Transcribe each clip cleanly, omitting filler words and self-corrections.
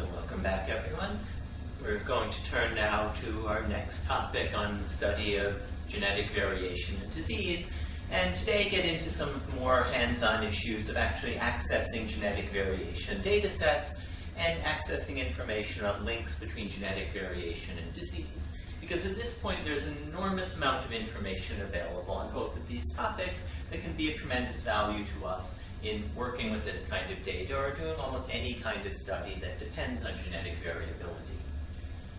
So welcome back, everyone. We're going to turn now to our next topic on the study of genetic variation in disease, and today get into some more hands-on issues of actually accessing genetic variation data sets and accessing information on links between genetic variation and disease. Because at this point, there's an enormous amount of information available on both of these topics that can be of tremendous value to us in working with this kind of data or doing almost any kind of study that depends on genetic variability.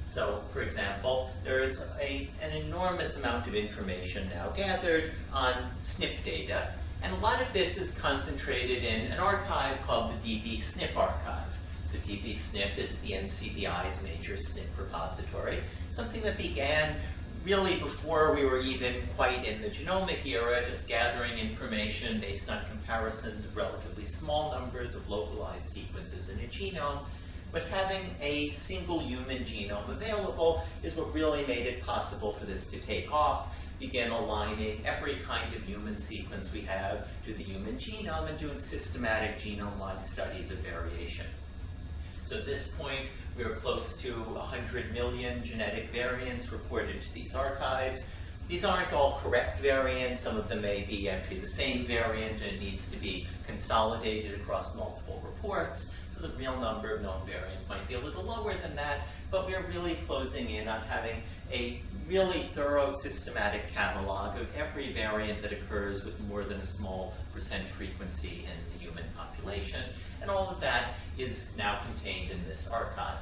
So, for example, there is an enormous amount of information now gathered on SNP data, and a lot of this is concentrated in an archive called the dbSNP archive. So dbSNP is the NCBI's major SNP repository, something that began really before we were even quite in the genomic era, just gathering information based on comparisons of relatively small numbers of localized sequences in a genome. But having a single human genome available is what really made it possible for this to take off, begin aligning every kind of human sequence we have to the human genome and doing systematic genome-wide studies of variation. So at this point, we are close to 100 million genetic variants reported to these archives. These aren't all correct variants. Some of them may be actually the same variant, and it needs to be consolidated across multiple reports. So the real number of known variants might be a little lower than that, but we're really closing in on having a really thorough systematic catalog of every variant that occurs with more than a small % frequency in the human population. And all of that is now contained in this archive.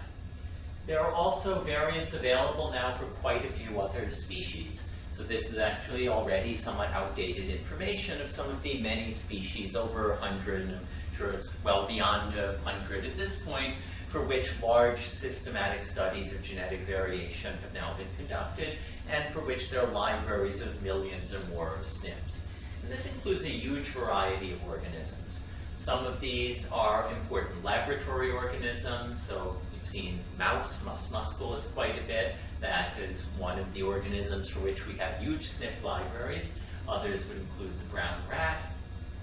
There are also variants available now for quite a few other species. So this is actually already somewhat outdated information of some of the many species, over 100, and I'm sure it's well beyond 100 at this point, for which large systematic studies of genetic variation have now been conducted, and for which there are libraries of millions or more of Snips. And this includes a huge variety of organisms. Some of these are important laboratory organisms, so you've seen mouse, mus musculus quite a bit. That is one of the organisms for which we have huge SNP libraries. Others would include the brown rat.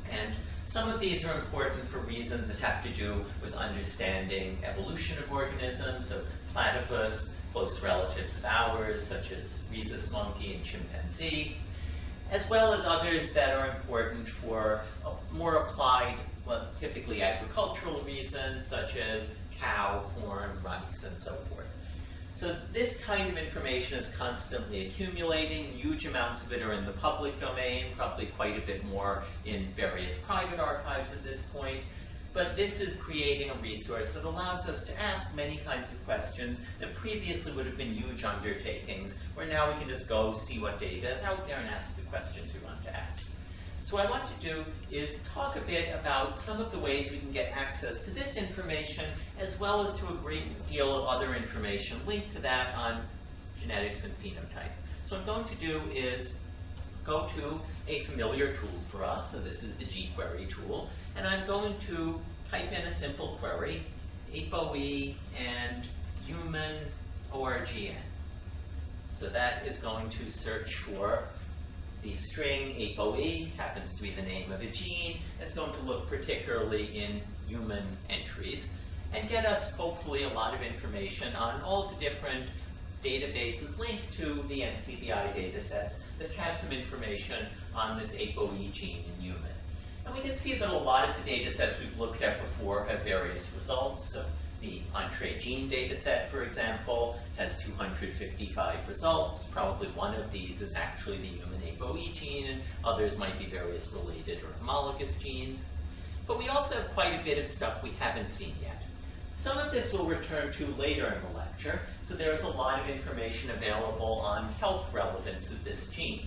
And some of these are important for reasons that have to do with understanding evolution of organisms. So platypus, close relatives of ours, such as rhesus monkey and chimpanzee, as well as others that are important for more applied, well, typically agricultural reasons, such as cow, corn, rice, and so forth. So this kind of information is constantly accumulating. Huge amounts of it are in the public domain, probably quite a bit more in various private archives at this point. But this is creating a resource that allows us to ask many kinds of questions that previously would have been huge undertakings, where now we can just go see what data is out there and ask the questions we want to ask. So what I want to do is talk a bit about some of the ways we can get access to this information, as well as to a great deal of other information linked to that on genetics and phenotype. So what I'm going to do is go to a familiar tool for us. So this is the gQuery tool. And I'm going to type in a simple query, ApoE and human ORGN. So that is going to search for the string ApoE, happens to be the name of a gene. It's going to look particularly in human entries and get us, hopefully, a lot of information on all the different databases linked to the NCBI data sets that have some information on this ApoE gene in human. And we can see that a lot of the data sets we've looked at before have various results. So the Entree gene data set, for example, has 255 results. Probably one of these is actually the human ApoE gene, and others might be various related or homologous genes. But we also have quite a bit of stuff we haven't seen yet. Some of this we'll return to later in the lecture. So there's a lot of information available on health relevance of this gene.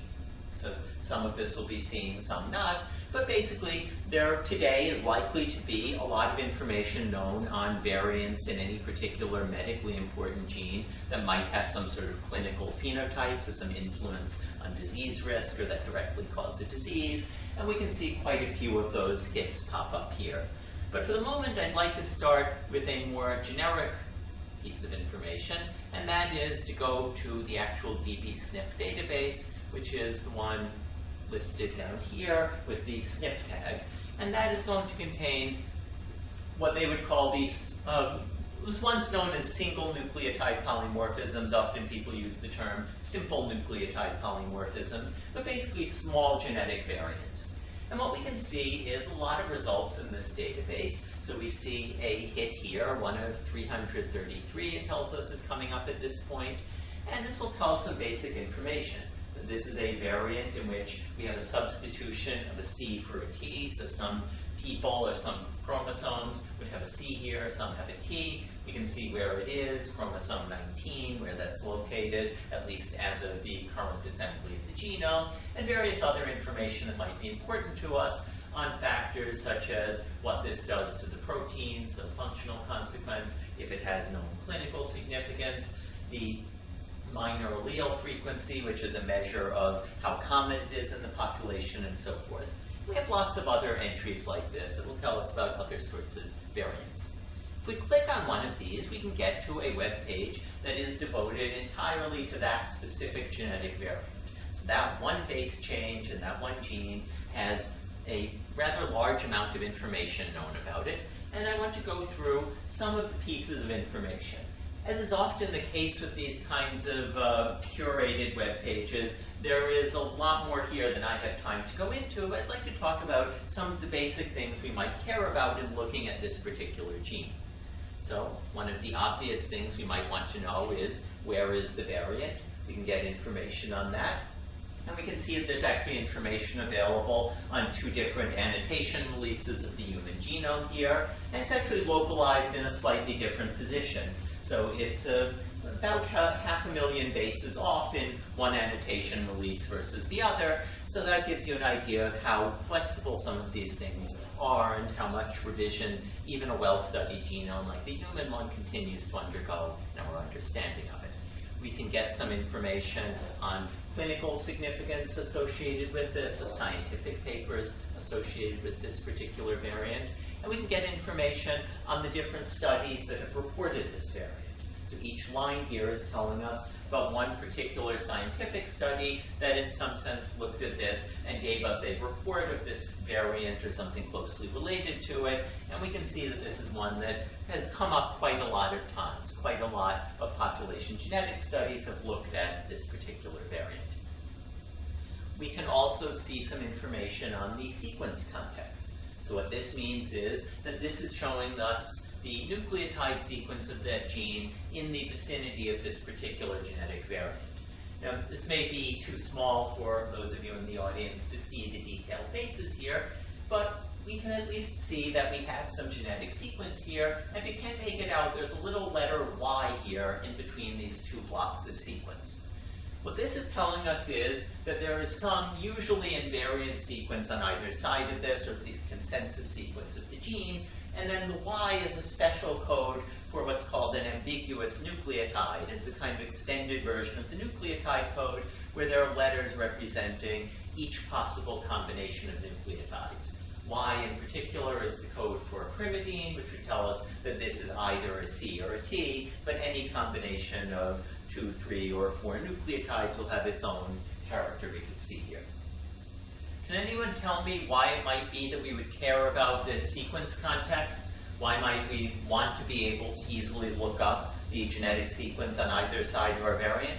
So some of this will be seen, some not. But basically, there today is likely to be a lot of information known on variants in any particular medically important gene that might have some sort of clinical phenotypes or some influence on disease risk or that directly cause a disease. And we can see quite a few of those hits pop up here. But for the moment, I'd like to start with a more generic piece of information, and that is to go to the actual dbSNP database, which is the one listed down here with the SNP tag. And that is going to contain what they would call these It was once known as single nucleotide polymorphisms. Often people use the term simple nucleotide polymorphisms, but basically small genetic variants. And what we can see is a lot of results in this database. So we see a hit here, 1 of 333, it tells us, is coming up at this point. And this will tell us some basic information. This is a variant in which we have a substitution of a C for a T. So some people or some chromosomes would have a C here, some have a T. We can see where it is, chromosome 19, where that's located, at least as of the current assembly of the genome, and various other information that might be important to us on factors such as what this does to the protein, so functional consequence, if it has known clinical significance, the minor allele frequency, which is a measure of how common it is in the population, and so forth. We have lots of other entries like this that will tell us about other sorts of variants. If we click on one of these, we can get to a web page that is devoted entirely to that specific genetic variant. So that one base change in that one gene has a rather large amount of information known about it, and I want to go through some of the pieces of information. As is often the case with these kinds of curated web pages, there is a lot more here than I have time to go into. I'd like to talk about some of the basic things we might care about in looking at this particular gene. So one of the obvious things we might want to know is, where is the variant? We can get information on that. And we can see that there's actually information available on 2 different annotation releases of the human genome here. And it's actually localized in a slightly different position. So it's about 500,000 bases off in one annotation release versus the other. So that gives you an idea of how flexible some of these things are and how much revision even a well-studied genome like the human one continues to undergo in our understanding of it. We can get some information on clinical significance associated with this, so scientific papers associated with this particular variant. And we can get information on the different studies that have reported this variant. So each line here is telling us about one particular scientific study that in some sense looked at this and gave us a report of this variant or something closely related to it. And we can see that this is one that has come up quite a lot of times. Quite a lot of population genetic studies have looked at this particular variant. We can also see some information on the sequence context. So what this means is that this is showing us the nucleotide sequence of that gene in the vicinity of this particular genetic variant. Now, this may be too small for those of you in the audience to see the detailed bases here, but we can at least see that we have some genetic sequence here. And if you can't make it out, there's a little letter Y here in between these 2 blocks of sequence. What this is telling us is that there is some usually invariant sequence on either side of this, or at least consensus sequence of the gene, and then the Y is a special code for what's called an ambiguous nucleotide. It's a kind of extended version of the nucleotide code where there are letters representing each possible combination of nucleotides. Y in particular is the code for a pyrimidine, which would tell us that this is either a C or a T, but any combination of 2, 3, or 4 nucleotides will have its own character we can see here. Can anyone tell me why it might be that we would care about this sequence context? Why might we want to be able to easily look up the genetic sequence on either side of our variant?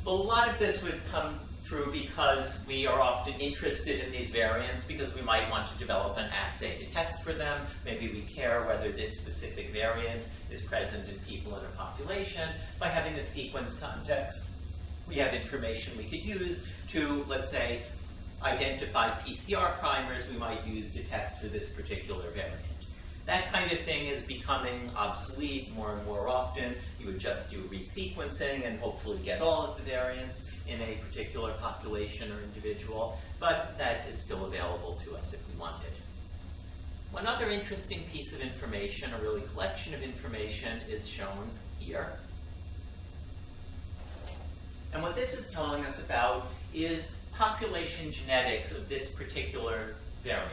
Well, a lot of this would come through because we are often interested in these variants because we might want to develop an assay to test for them. Maybe we care whether this specific variant is present in people in a population. By having the sequence context, we have information we could use to, let's say, identify PCR primers we might use to test for this particular variant. That kind of thing is becoming obsolete more and more often. You would just do resequencing and hopefully get all of the variants in a particular population or individual, but that is still available to us if we want it. One other interesting piece of information, a really collection of information, is shown here. And what this is telling us about is population genetics of this particular variant.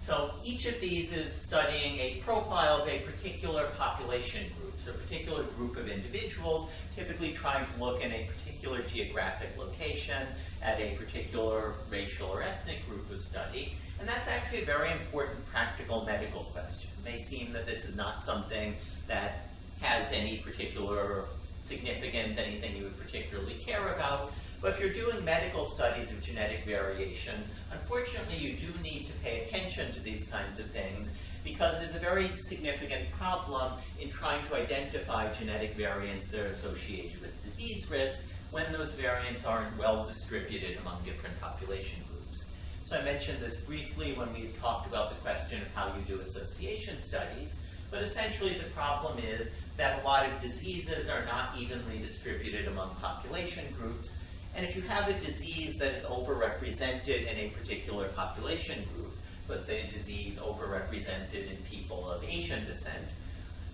So each of these is studying a profile of a particular population group, so a particular group of individuals, typically trying to look in a particular geographic location at a particular racial or ethnic group of study. And that's actually a very important practical medical question. It may seem that this is not something that has any particular significance, anything you would particularly care about. But if you're doing medical studies of genetic variations, unfortunately you do need to pay attention to these kinds of things because there's a very significant problem in trying to identify genetic variants that are associated with disease risk when those variants aren't well distributed among different population groups. So I mentioned this briefly when we talked about the question of how you do association studies, but essentially the problem is that a lot of diseases are not evenly distributed among population groups. And if you have a disease that is overrepresented in a particular population group, so let's say a disease overrepresented in people of Asian descent,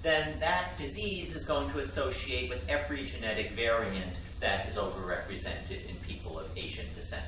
then that disease is going to associate with every genetic variant that is overrepresented in people of Asian descent.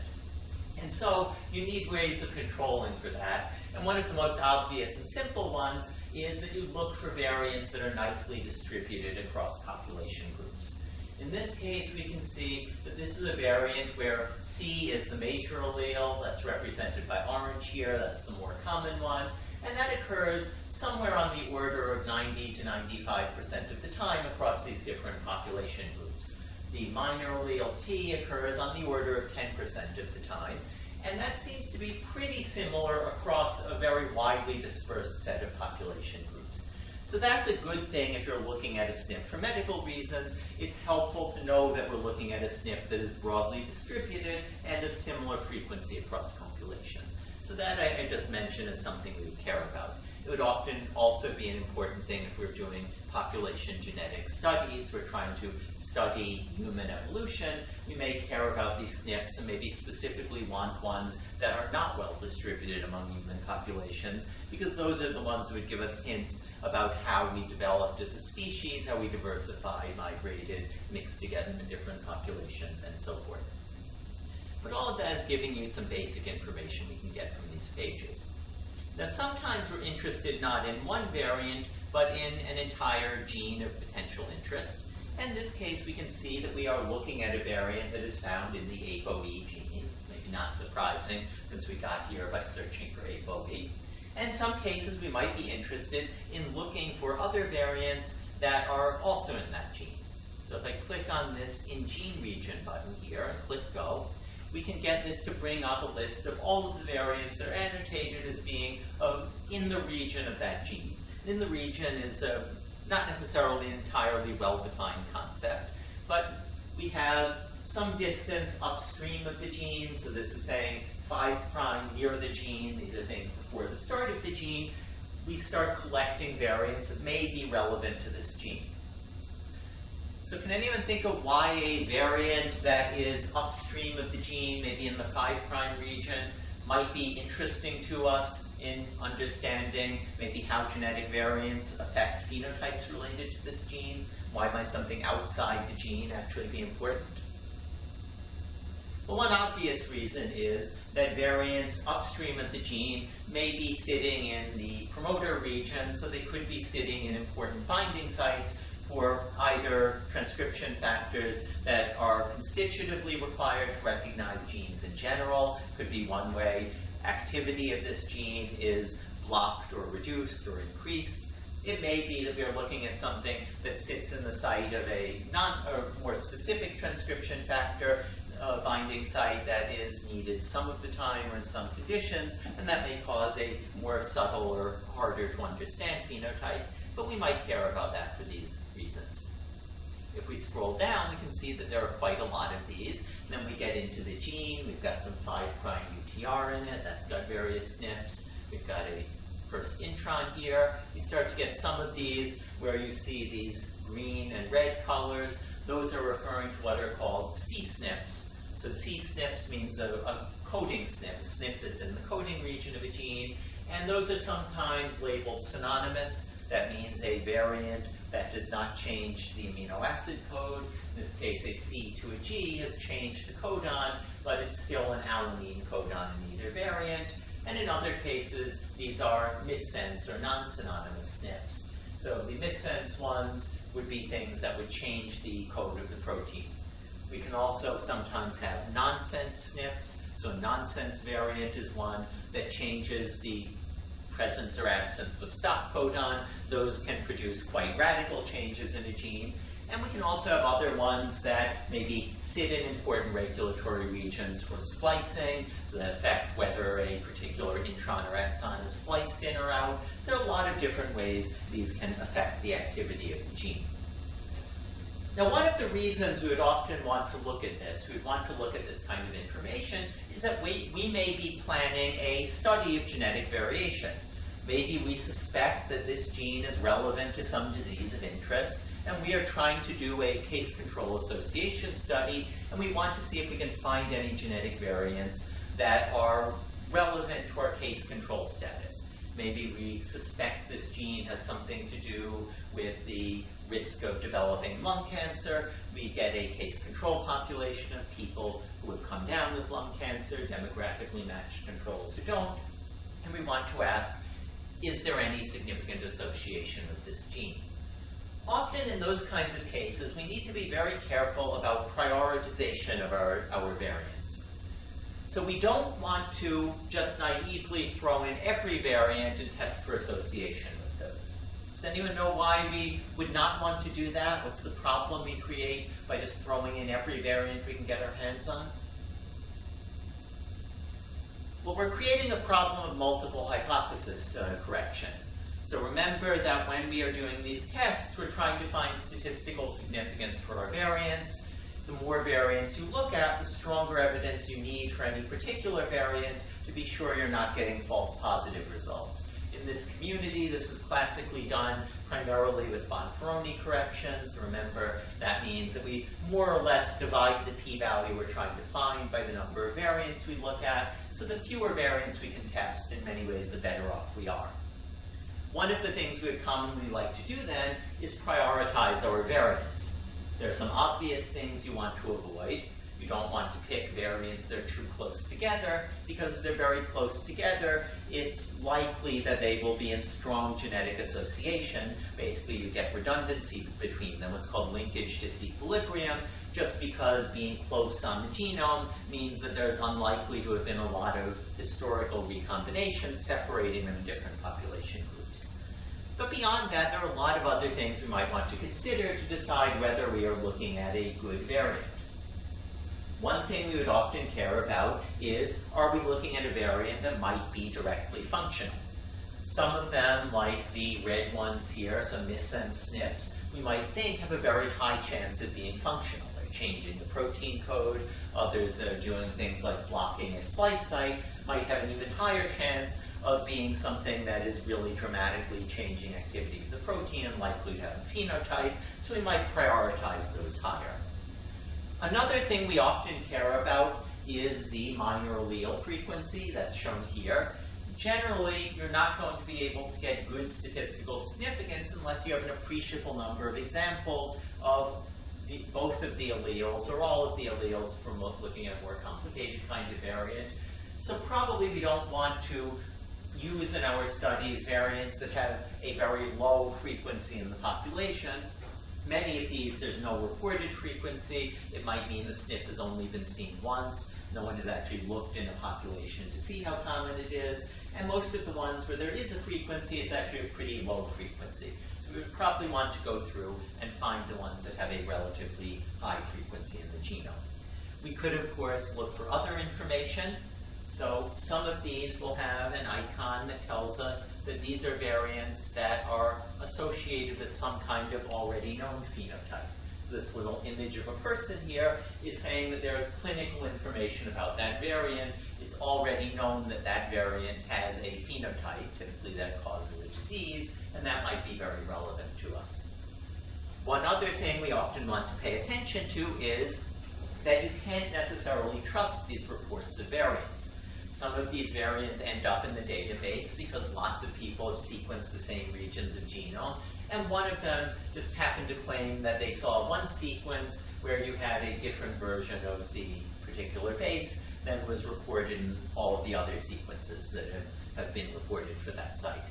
And so you need ways of controlling for that. And one of the most obvious and simple ones is that you look for variants that are nicely distributed across population groups. In this case, we can see that this is a variant where C is the major allele. That's represented by orange here. That's the more common one. And that occurs somewhere on the order of 90 to 95% of the time across these different population groups. The minor allele T occurs on the order of 10% of the time. And that seems to be pretty similar across a very widely dispersed set of population groups. So that's a good thing if you're looking at a SNP. For medical reasons, it's helpful to know that we're looking at a SNP that is broadly distributed and of similar frequency across populations. So that I just mentioned is something we would care about. It would often also be an important thing if we're doing population genetic studies. We're trying to study human evolution. We may care about these SNPs and maybe specifically want ones that are not well distributed among human populations, because those are the ones that would give us hints about how we developed as a species, how we diversified, migrated, mixed together in different populations, and so forth. But all of that is giving you some basic information we can get from these pages. Now, sometimes we're interested not in one variant, but in an entire gene of potential interest. In this case, we can see that we are looking at a variant that is found in the ApoE gene. It's maybe not surprising since we got here by searching for ApoE. And in some cases, we might be interested in looking for other variants that are also in that gene. So if I click on this In Gene Region button here and click Go, we can get this to bring up a list of all of the variants that are annotated as being in the region of that gene. In the region is not necessarily an entirely well-defined concept, but we have some distance upstream of the gene, so this is saying 5' near the gene. These are things before the start of the gene. We start collecting variants that may be relevant to this gene. So can anyone think of why a variant that is upstream of the gene, maybe in the 5' region, might be interesting to us in understanding maybe how genetic variants affect phenotypes related to this gene? Why might something outside the gene actually be important? Well, one obvious reason is that variants upstream of the gene may be sitting in the promoter region, so they could be sitting in important binding sites for either transcription factors that are constitutively required to recognize genes in general. Could be one way activity of this gene is blocked or reduced or increased. It may be that we are looking at something that sits in the site of a more specific transcription factor binding site that is needed some of the time or in some conditions, and that may cause a more subtle or harder to understand phenotype, but we might care about that for these reasons. If we scroll down, we can see that there are quite a lot of these. And then we get into the gene. We've got some 5' UTR in it. That's got various SNPs. We've got a first intron here. You start to get some of these where you see these green and red colors. Those are referring to what are called C-SNPs. So C-SNPs means a coding SNP, a SNP that's in the coding region of a gene. And those are sometimes labeled synonymous. That means a variant that does not change the amino acid code. In this case, a C to a G has changed the codon, but it's still an alanine codon in either variant. And in other cases, these are missense or non-synonymous SNPs. So the missense ones would be things that would change the code of the protein. We can also sometimes have nonsense SNPs. So a nonsense variant is one that changes the presence or absence of a stop codon. Those can produce quite radical changes in a gene. And we can also have other ones that maybe sit in important regulatory regions for splicing, so that affect whether a particular intron or exon is spliced in or out. So there are a lot of different ways these can affect the activity of the gene. Now, one of the reasons we would often want to look at this, we would want to look at this kind of information, is that we may be planning a study of genetic variation. Maybe we suspect that this gene is relevant to some disease of interest, and we are trying to do a case control association study, and we want to see if we can find any genetic variants that are relevant to our case control status. Maybe we suspect this gene has something to do with the risk of developing lung cancer. We get a case control population of people who have come down with lung cancer, demographically matched controls who don't, and we want to ask, is there any significant association with this gene? Often in those kinds of cases, we need to be very careful about prioritization of our variants. So we don't want to just naively throw in every variant and test for association with those. Does anyone know why we would not want to do that? What's the problem we create by just throwing in every variant we can get our hands on? Well, we're creating a problem of multiple hypothesis correction. So remember that when we are doing these tests, we're trying to find statistical significance for our variants. The more variants you look at, the stronger evidence you need for any particular variant to be sure you're not getting false positive results. In this community, this was classically done primarily with Bonferroni corrections. Remember, that means that we more or less divide the p-value we're trying to find by the number of variants we look at. So the fewer variants we can test, in many ways, the better off we are. One of the things we would commonly like to do then is prioritize our variants. There are some obvious things you want to avoid. You don't want to pick variants that are too close together, because if they're very close together, it's likely that they will be in strong genetic association. Basically, you get redundancy between them, what's called linkage disequilibrium, just because being close on the genome means that there's unlikely to have been a lot of historical recombination separating them in different population groups. But beyond that, there are a lot of other things we might want to consider to decide whether we are looking at a good variant. One thing we would often care about is, are we looking at a variant that might be directly functional? Some of them, like the red ones here, some missense SNPs, we might think have a very high chance of being functional. They're changing the protein code. Others that are doing things like blocking a splice site might have an even higher chance of being something that is really dramatically changing activity of the protein and likely to have a phenotype, so we might prioritize those higher. Another thing we often care about is the minor allele frequency that's shown here. Generally, you're not going to be able to get good statistical significance unless you have an appreciable number of examples of both of the alleles or all of the alleles from looking at a more complicated kind of variant. So probably we don't want to use in our studies variants that have a very low frequency in the population. Many of these, there's no reported frequency. It might mean the SNP has only been seen once. No one has actually looked in a population to see how common it is. And most of the ones where there is a frequency, it's actually a pretty low frequency. So we would probably want to go through and find the ones that have a relatively high frequency in the genome. We could, of course, look for other information. So some of these will have an icon that tells us that these are variants that are associated with some kind of already known phenotype. So this little image of a person here is saying that there is clinical information about that variant. It's already known that that variant has a phenotype, typically that causes a disease, and that might be very relevant to us. One other thing we often want to pay attention to is that you can't necessarily trust these reports of variants. Some of these variants end up in the database because lots of people have sequenced the same regions of genome, and one of them just happened to claim that they saw one sequence where you had a different version of the particular base, than was reported in all of the other sequences that have been reported for that site.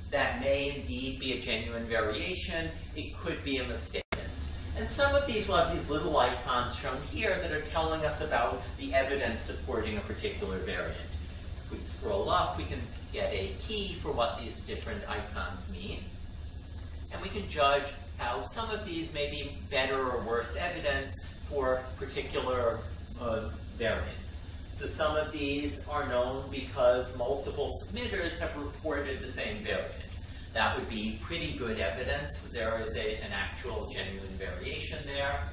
That may indeed be a genuine variation. It could be a mistake. And some of these will have these little icons shown here that are telling us about the evidence supporting a particular variant. If we scroll up, we can get a key for what these different icons mean. And we can judge how some of these may be better or worse evidence for particular variants. So some of these are known because multiple submitters have reported the same variant. That would be pretty good evidence. There is an actual genuine variation there.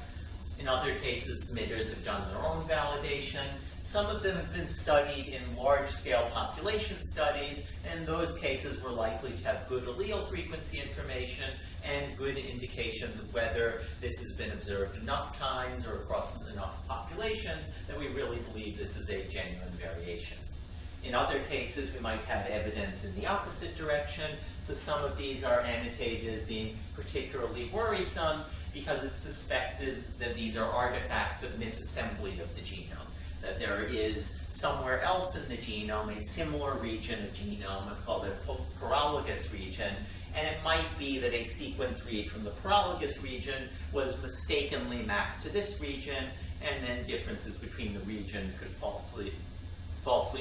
In other cases, submitters have done their own validation. Some of them have been studied in large-scale population studies, and in those cases we're likely to have good allele frequency information and good indications of whether this has been observed enough times or across enough populations that we really believe this is a genuine variation. In other cases, we might have evidence in the opposite direction. So some of these are annotated as being particularly worrisome because it's suspected that these are artifacts of misassembly of the genome, that there is somewhere else in the genome a similar region of genome, what's called a paralogous region, and it might be that a sequence read from the paralogous region was mistakenly mapped to this region, and then differences between the regions could falsely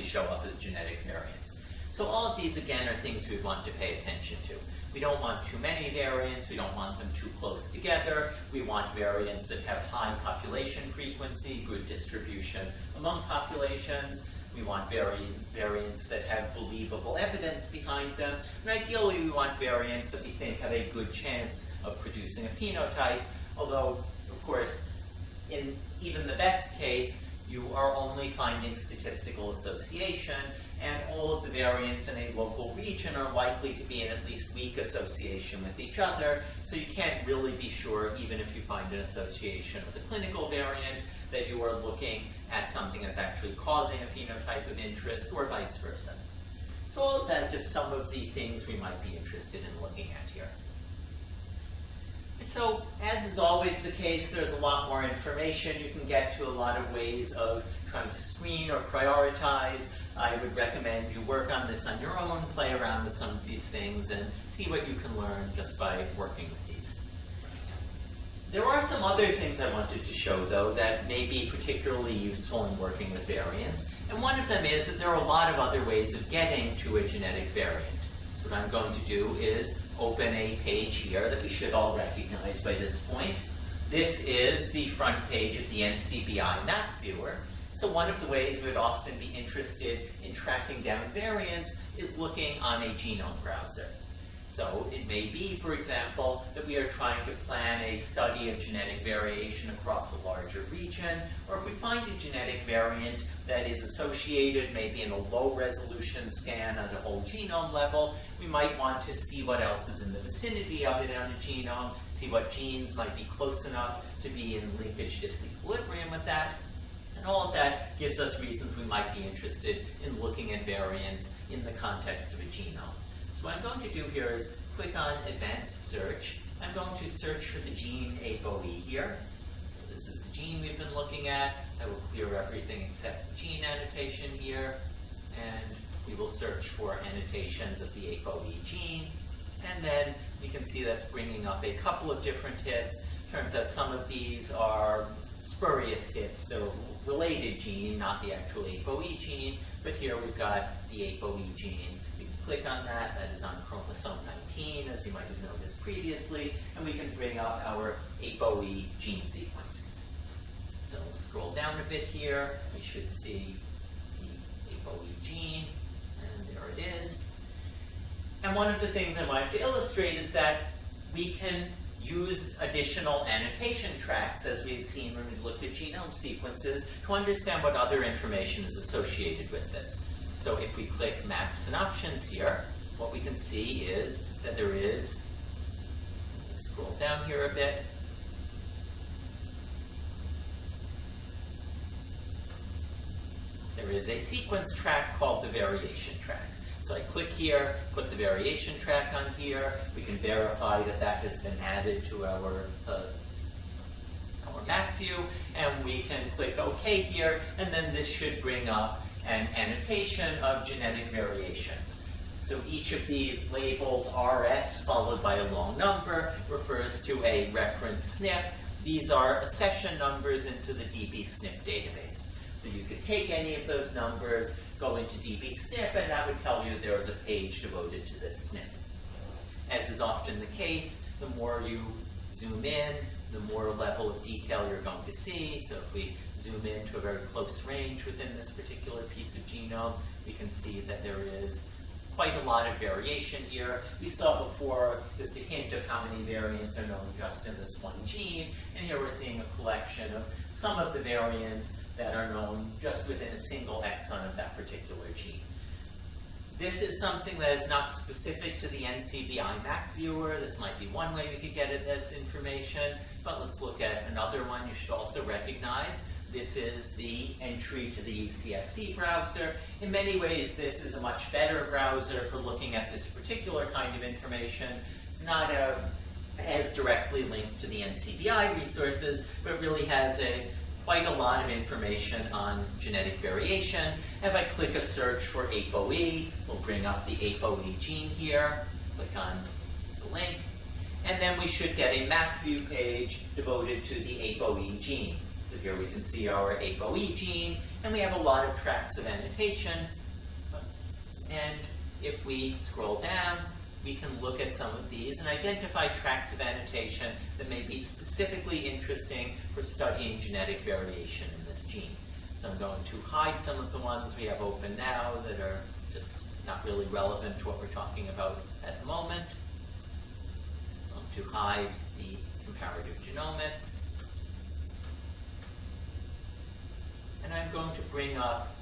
show up as genetic variants. So all of these, again, are things we want to pay attention to. We don't want too many variants. We don't want them too close together. We want variants that have high population frequency, good distribution among populations. We want variants that have believable evidence behind them. And ideally, we want variants that we think have a good chance of producing a phenotype, although, of course, in even the best case, you are only finding statistical association, and all of the variants in a local region are likely to be in at least weak association with each other, so you can't really be sure, even if you find an association with a clinical variant, that you are looking at something that's actually causing a phenotype of interest, or vice versa. So all of that is just some of the things we might be interested in looking at here. And so, as is always the case, there's a lot more information. You can get to a lot of ways of trying to screen or prioritize. I would recommend you work on this on your own, play around with some of these things, and see what you can learn just by working with these. There are some other things I wanted to show, though, that may be particularly useful in working with variants. And one of them is that there are a lot of other ways of getting to a genetic variant. So what I'm going to do is open a page here that we should all recognize by this point. This is the front page of the NCBI map viewer. So one of the ways we would often be interested in tracking down variants is looking on a genome browser. So it may be, for example, that we are trying to plan a study of genetic variation across a larger region, or if we find a genetic variant that is associated maybe in a low-resolution scan at a whole genome level, we might want to see what else is in the vicinity of it on a genome, see what genes might be close enough to be in linkage disequilibrium with that. And all of that gives us reasons we might be interested in looking at variants in the context of a genome. So what I'm going to do here is click on Advanced Search. I'm going to search for the gene ApoE here. So this is the gene we've been looking at. I will clear everything except the gene annotation here. And we will search for annotations of the ApoE gene. And then we can see that's bringing up a couple of different hits. Turns out some of these are spurious hits. They're related gene, not the actual ApoE gene. But here we've got the ApoE gene. Click on that. That is on chromosome 19, as you might have noticed previously, and we can bring up our ApoE gene sequence. So we'll scroll down a bit here. We should see the ApoE gene, and there it is. And one of the things I wanted to illustrate is that we can use additional annotation tracks, as we had seen when we looked at genome sequences, to understand what other information is associated with this. So if we click Maps and Options here, what we can see is that there is, let's scroll down here a bit, there is a sequence track called the variation track. So I click here, put the variation track on here. We can verify that that has been added to our or map view, and we can click OK here, and then this should bring up an annotation of genetic variations. So each of these labels, RS followed by a long number, refers to a reference SNP. These are accession numbers into the dbSNP database. So you could take any of those numbers, go into dbSNP, and that would tell you there was a page devoted to this SNP. As is often the case, the more you zoom in, the more level of detail you're going to see. So if we zoom in to a very close range within this particular piece of genome, we can see that there is quite a lot of variation here. We saw before just a hint of how many variants are known just in this one gene, and here we're seeing a collection of some of the variants that are known just within a single exon of that particular gene. This is something that is not specific to the NCBI map viewer. This might be one way we could get at this information, but let's look at another one you should also recognize. This is the entry to the Ucsc browser. In many ways, this is a much better browser for looking at this particular kind of information. It's not as directly linked to the NCBI resources, but really has quite a lot of information on genetic variation. If I click a search for ApoE, we'll bring up the ApoE gene here. Click on the link. And then we should get a map view page devoted to the ApoE gene. So here we can see our ApoE gene, and we have a lot of tracks of annotation. And if we scroll down, we can look at some of these and identify tracks of annotation that may be specifically interesting for studying genetic variation in this gene. So I'm going to hide some of the ones we have open now that are just not really relevant to what we're talking about at the moment. I'm going to hide the comparative genomics. And I'm going to bring up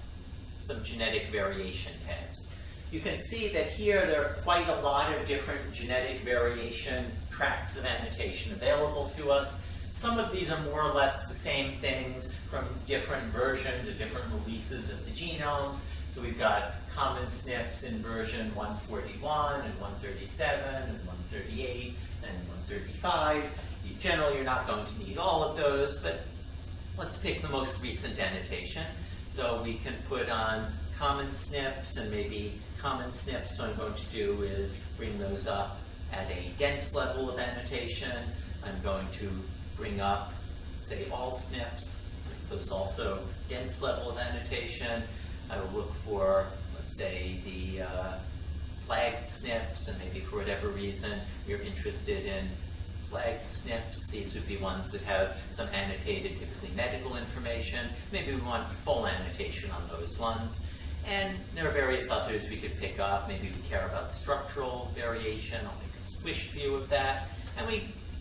some genetic variation tabs. You can see that here there are quite a lot of different genetic variation tracks of annotation available to us. Some of these are more or less the same things from different versions or different releases of the genomes. So we've got common Snips in version 141 and 137 and 138 and 135. Generally, you're not going to need all of those, but let's pick the most recent annotation. So we can put on common Snips and maybe common Snips. So what I'm going to do is bring those up at a dense level of annotation. I'm going to bring up, say, all Snips. So those also dense level of annotation. I will look for, let's say, the flagged Snips, and maybe for whatever reason you're interested in flagged Snips. These would be ones that have some annotated, typically medical information. Maybe we want full annotation on those ones. And there are various others we could pick up. Maybe we care about structural variation. I'll make a squished view of that. And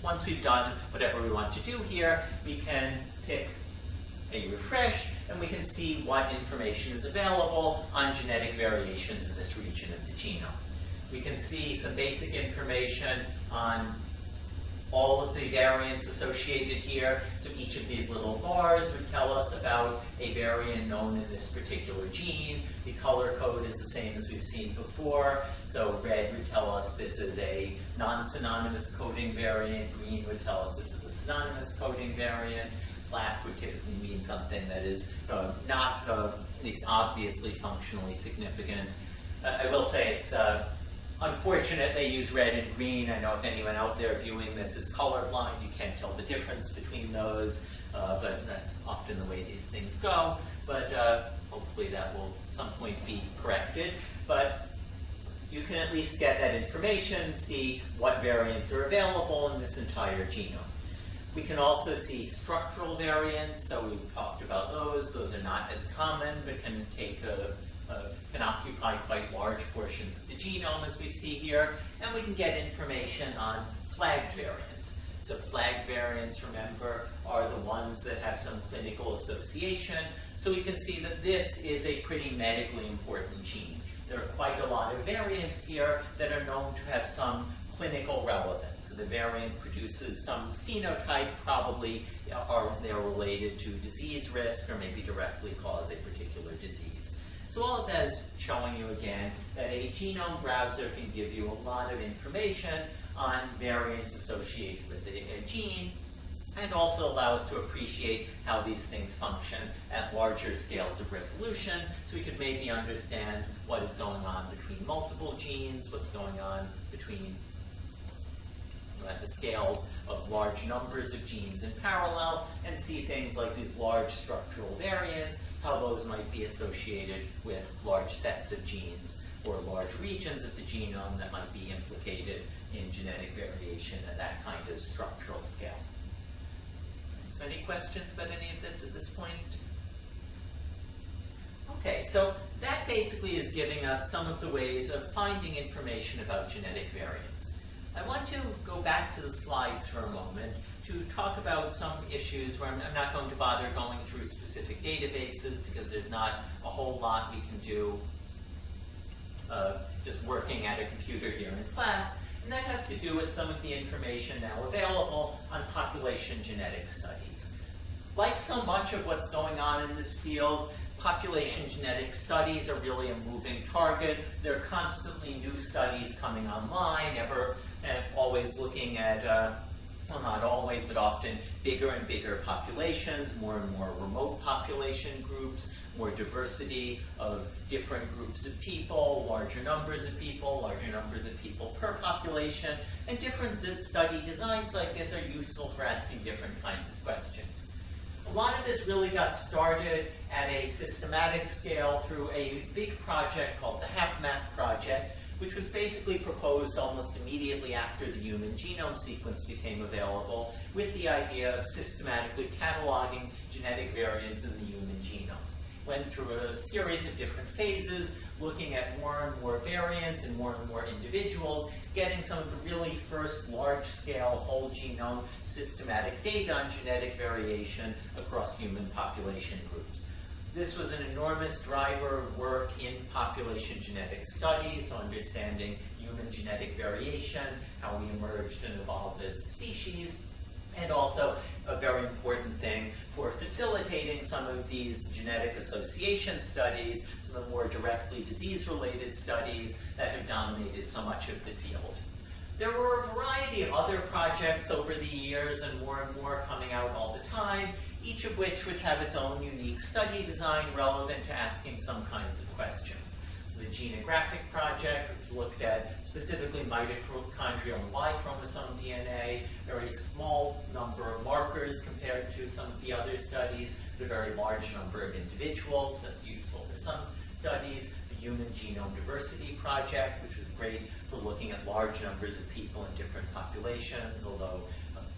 once we've done whatever we want to do here, we can pick a refresh, and we can see what information is available on genetic variations in this region of the genome. We can see some basic information on all of the variants associated here. So each of these little bars would tell us about a variant known in this particular gene. The color code is the same as we've seen before. So red would tell us this is a non-synonymous coding variant. Green would tell us this is a synonymous coding variant. Black would typically mean something that is not at least obviously functionally significant. I will say it's unfortunate they use red and green. I know if anyone out there viewing this is colorblind, you can't tell the difference between those, but that's often the way these things go. But hopefully that will at some point be corrected. But you can at least get that information, see what variants are available in this entire genome. We can also see structural variants, so we've talked about those. Those are not as common, but can can occupy quite large portions of the genome, as we see here. And we can get information on flagged variants. So flagged variants, remember, are the ones that have some clinical association. So we can see that this is a pretty medically important gene. There are quite a lot of variants here that are known to have some clinical relevance. So the variant produces some phenotype, probably they're related to disease risk or maybe directly cause a particular disease. So all of that is showing you again that a genome browser can give you a lot of information on variants associated with a gene. and also allow us to appreciate how these things function at larger scales of resolution, so we could maybe understand what is going on between multiple genes, what's going on between at the scales of large numbers of genes in parallel, and see things like these large structural variants, how those might be associated with large sets of genes or large regions of the genome that might be implicated in genetic variation at that kind of structural scale. So any questions about any of this at this point? Okay, so that basically is giving us some of the ways of finding information about genetic variants. I want to go back to the slides for a moment to talk about some issues where I'm not going to bother going through specific databases because there's not a whole lot we can do just working at a computer here in class. And that has to do with some of the information now available on population genetic studies. Like so much of what's going on in this field, population genetic studies are really a moving target. There are constantly new studies coming online, always looking at, well, not always, but often bigger and bigger populations, more and more remote population groups, more diversity of different groups of people, larger numbers of people per population, and different study designs like this are useful for asking different kinds of questions. A lot of this really got started at a systematic scale through a big project called the Hapmap Project, which was basically proposed almost immediately after the human genome sequence became available, with the idea of systematically cataloging genetic variants in the human genome. Went through a series of different phases, looking at more and more variants and more individuals, getting some of the really first large-scale whole genome systematic data on genetic variation across human population groups. This was an enormous driver of work in population genetic studies, so understanding human genetic variation, how we emerged and evolved as a species, and also a very important thing for facilitating some of these genetic association studies, some of the more directly disease-related studies that have dominated so much of the field. There were a variety of other projects over the years, and more coming out all the time, each of which would have its own unique study design relevant to asking some kinds of questions. So the Genographic Project, which looked at specifically mitochondrial and Y chromosome DNA, very small number of markers compared to some of the other studies, but a very large number of individuals. That's useful for some studies. The Human Genome Diversity Project, which was great for looking at large numbers of people in different populations, although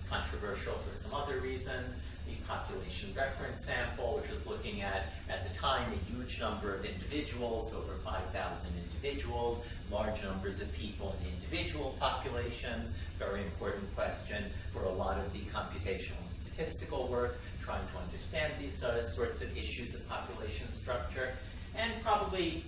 controversial for some other reasons. The Population Reference Sample, which was looking at the time, a huge number of individuals, over 5,000 individuals, large numbers of people in individual populations, very important question for a lot of the computational and statistical work, trying to understand these sorts of issues of population structure. And probably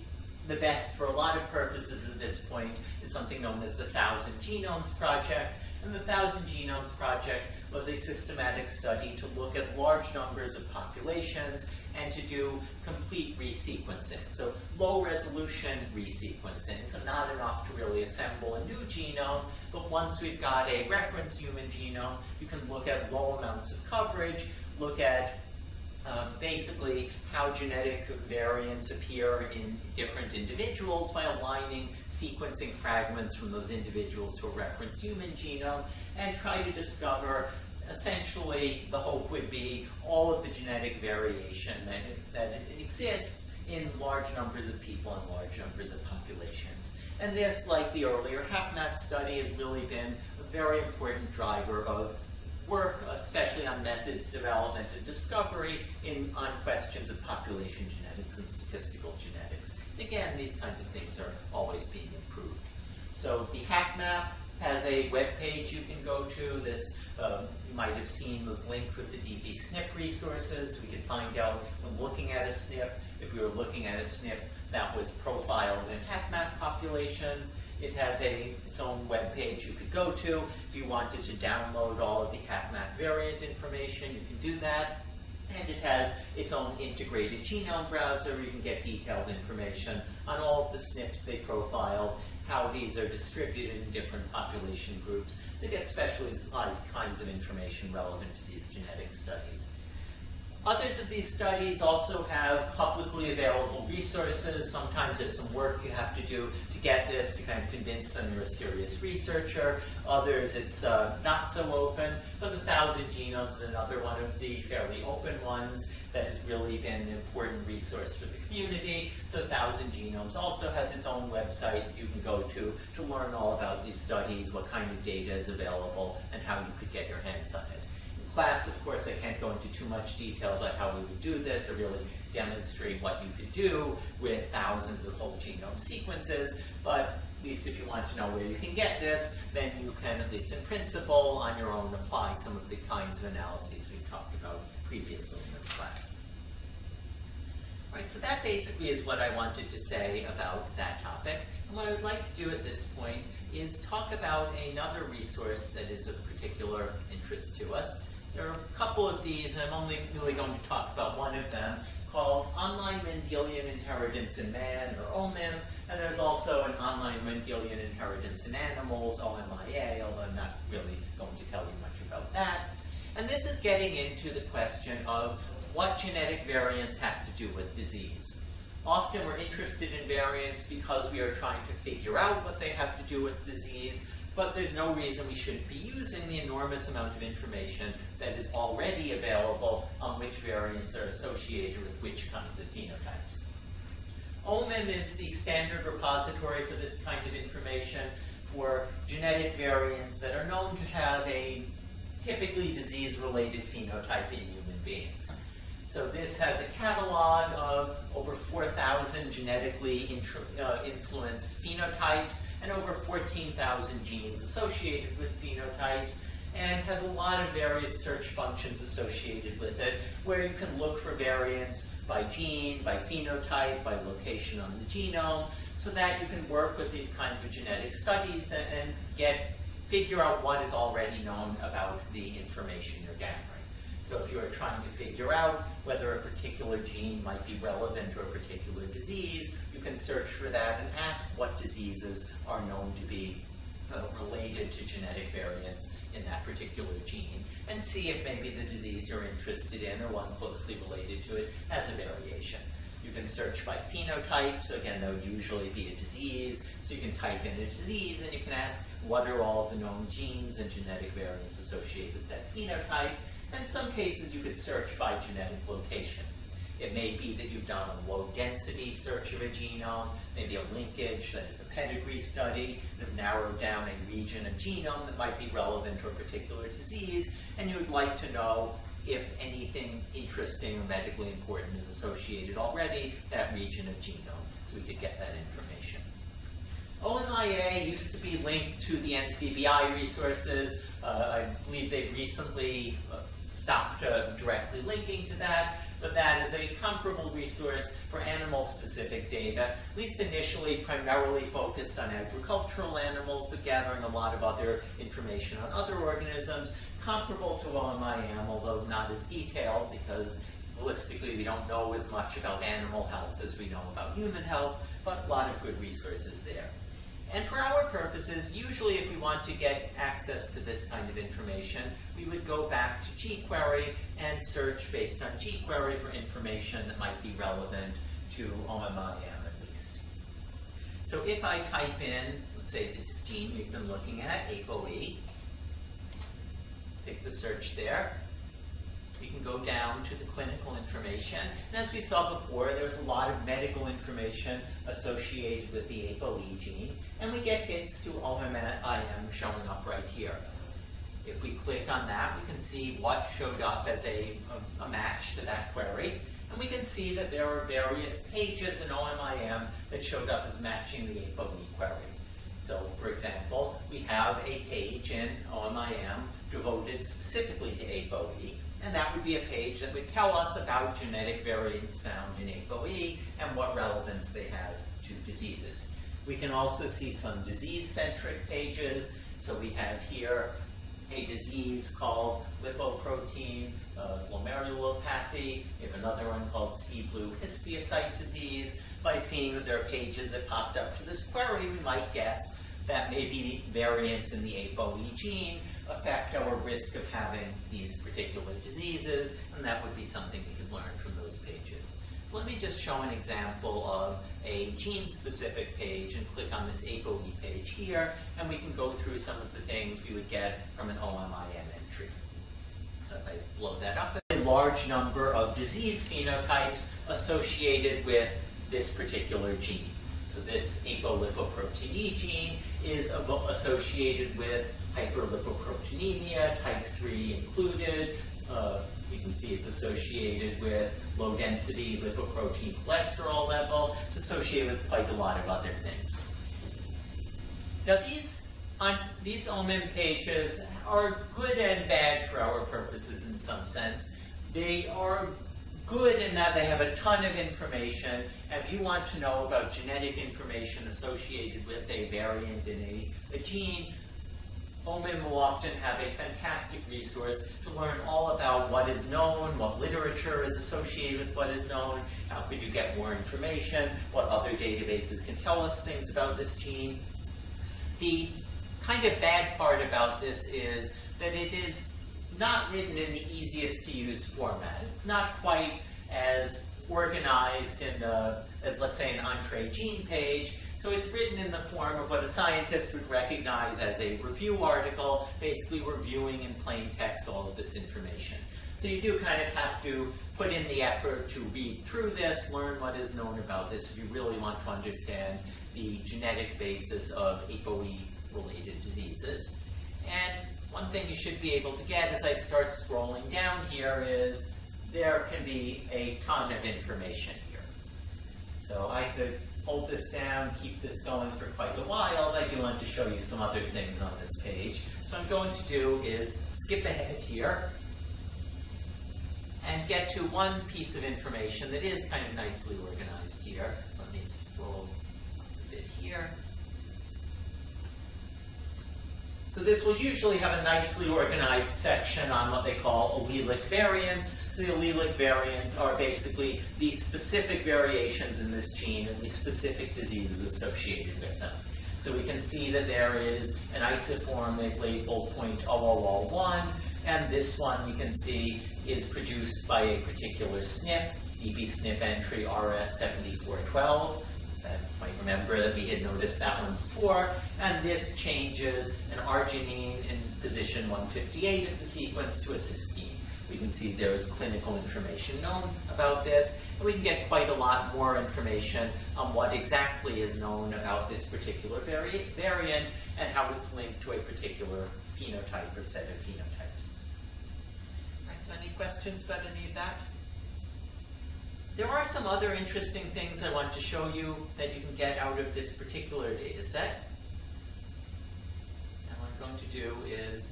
the best for a lot of purposes at this point is something known as the 1,000 Genomes Project. And the 1,000 Genomes Project was a systematic study to look at large numbers of populations and to do complete resequencing. So low resolution resequencing, so not enough to really assemble a new genome, but once we've got a reference human genome, you can look at low amounts of coverage, look at basically how genetic variants appear in different individuals by aligning sequencing fragments from those individuals to a reference human genome, and try to discover, essentially, the hope would be all of the genetic variation that exists in large numbers of people and large numbers of populations. And this, like the earlier Hapmap study, has really been a very important driver of work, especially on methods development and discovery on questions of population genetics and statistical genetics. Again, these kinds of things are always being improved. So the Hapmap has a web page you can go to. This you might have seen was linked with the DB SNP resources. We could find out when looking at a SNP, if we were looking at a SNP that was profiled in Hapmap populations. It has its own web page you could go to. If you wanted to download all of the Hapmap variant information, you can do that. And it has its own integrated genome browser where you can get detailed information on all of the SNPs they profiled, how these are distributed in different population groups to get specialized kinds of information relevant to these genetic studies. Others of these studies also have publicly available resources. Sometimes there's some work you have to do to get this, to kind of convince them you're a serious researcher. Others, it's not so open, but the 1,000 Genomes is another one of the fairly open ones that has really been an important resource for the community. So 1,000 Genomes also has its own website you can go to learn all about these studies, what kind of data is available, and how you could get your hands on it. Class, of course, I can't go into too much detail about how we would do this or really demonstrate what you could do with thousands of whole genome sequences, but at least if you want to know where you can get this, then you can, at least in principle, on your own apply some of the kinds of analyses we talked about previously in this class. All right, so that basically is what I wanted to say about that topic. And what I would like to do at this point is talk about another resource that is of particular interest to us. There are a couple of these, and I'm only really going to talk about one of them, called Online Mendelian Inheritance in Man, or OMIM, and there's also an Online Mendelian Inheritance in Animals, OMIA, although I'm not really going to tell you much about that. And this is getting into the question of what genetic variants have to do with disease. Often we're interested in variants because we are trying to figure out what they have to do with disease, but there's no reason we shouldn't be using the enormous amount of information that is already available on which variants are associated with which kinds of phenotypes. OMIM is the standard repository for this kind of information for genetic variants that are known to have a typically disease-related phenotype in human beings. So this has a catalog of over 4,000 genetically influenced phenotypes and over 14,000 genes associated with phenotypes, and has a lot of various search functions associated with it, where you can look for variants by gene, by phenotype, by location on the genome, so that you can work with these kinds of genetic studies and figure out what is already known about the information you're gathering. So if you are trying to figure out whether a particular gene might be relevant to a particular disease, you can search for that and ask what diseases are known to be related to genetic variants in that particular gene, and see if maybe the disease you're interested in or one closely related to it has a variation. You can search by phenotype, so again, that would usually be a disease, so you can type in a disease and you can ask what are all the known genes and genetic variants associated with that phenotype. In some cases, you could search by genetic location. It may be that you've done a low-density search of a genome, maybe a linkage, that is a pedigree study, and have narrowed down a region of genome that might be relevant to a particular disease, and you would like to know if anything interesting or medically important is associated already with that region of genome, so we could get that information. OMIA used to be linked to the NCBI resources. I believe they've recently stopped directly linking to that, but that is a comparable resource for animal-specific data, at least initially primarily focused on agricultural animals, but gathering a lot of other information on other organisms, comparable to OMIM, although not as detailed, because holistically we don't know as much about animal health as we know about human health, but a lot of good resources there. And for our purposes, usually if we want to get access to this kind of information, we would go back to gQuery and search based on gQuery for information that might be relevant to OMIM at least. So if I type in, let's say this gene we've been looking at, ApoE, pick the search there, we can go down to the clinical information. And as we saw before, there's a lot of medical information associated with the ApoE gene, and we get hits to OMIM showing up right here. If we click on that, we can see what showed up as a match to that query, and we can see that there are various pages in OMIM that showed up as matching the ApoE query. So, for example, we have a page in OMIM devoted specifically to ApoE, and that would be a page that would tell us about genetic variants found in ApoE and what relevance they have to diseases. We can also see some disease-centric pages. So we have here a disease called lipoprotein glomerulopathy. We have another one called C. blue histiocyte disease. by seeing that there are pages that popped up to this query, we might guess that maybe variants in the ApoE gene affect our risk of having these particular diseases, and that would be something we could learn from those pages. Let me just show an example of a gene-specific page and click on this ApoE page here, and we can go through some of the things we would get from an OMIM entry. So if I blow that up, a large number of disease phenotypes associated with this particular gene. So this apolipoprotein gene is associated with hyperlipoproteinemia, type 3 included. You can see it's associated with low-density lipoprotein cholesterol level. It's associated with quite a lot of other things. Now, these OMIM pages are good and bad for our purposes in some sense. They are good in that they have a ton of information. If you want to know about genetic information associated with a variant in a gene, OMIM will often have a fantastic resource to learn all about what is known, what literature is associated with what is known, how could you get more information, what other databases can tell us things about this gene. The kind of bad part about this is that it is not written in the easiest to use format. It's not quite as organized as let's say an Entree gene page. So it's written in the form of what a scientist would recognize as a review article, basically reviewing in plain text all of this information. So you do kind of have to put in the effort to read through this, learn what is known about this if you really want to understand the genetic basis of ApoE-related diseases. And one thing you should be able to get as I start scrolling down here is there can be a ton of information here. So I could hold this down, keep this going for quite a while, but I do want to show you some other things on this page. So what I'm going to do is skip ahead here and get to one piece of information that is kind of nicely organized here. Let me scroll a bit here. So this will usually have a nicely organized section on what they call allelic variants. So the allelic variants are basically the specific variations in this gene and the specific diseases associated with them. So we can see that there is an isoform they've labeled 0.0001, and this one you can see is produced by a particular SNP, dbSNP entry RS7412. You might remember that we had noticed that one before, and this changes an arginine in position 158 of the sequence to a cysteine. We can see there is clinical information known about this, and we can get quite a lot more information on what exactly is known about this particular variant and how it's linked to a particular phenotype or set of phenotypes. All right, so any questions about any of that? There are some other interesting things I want to show you that you can get out of this particular data set. And what I'm going to do is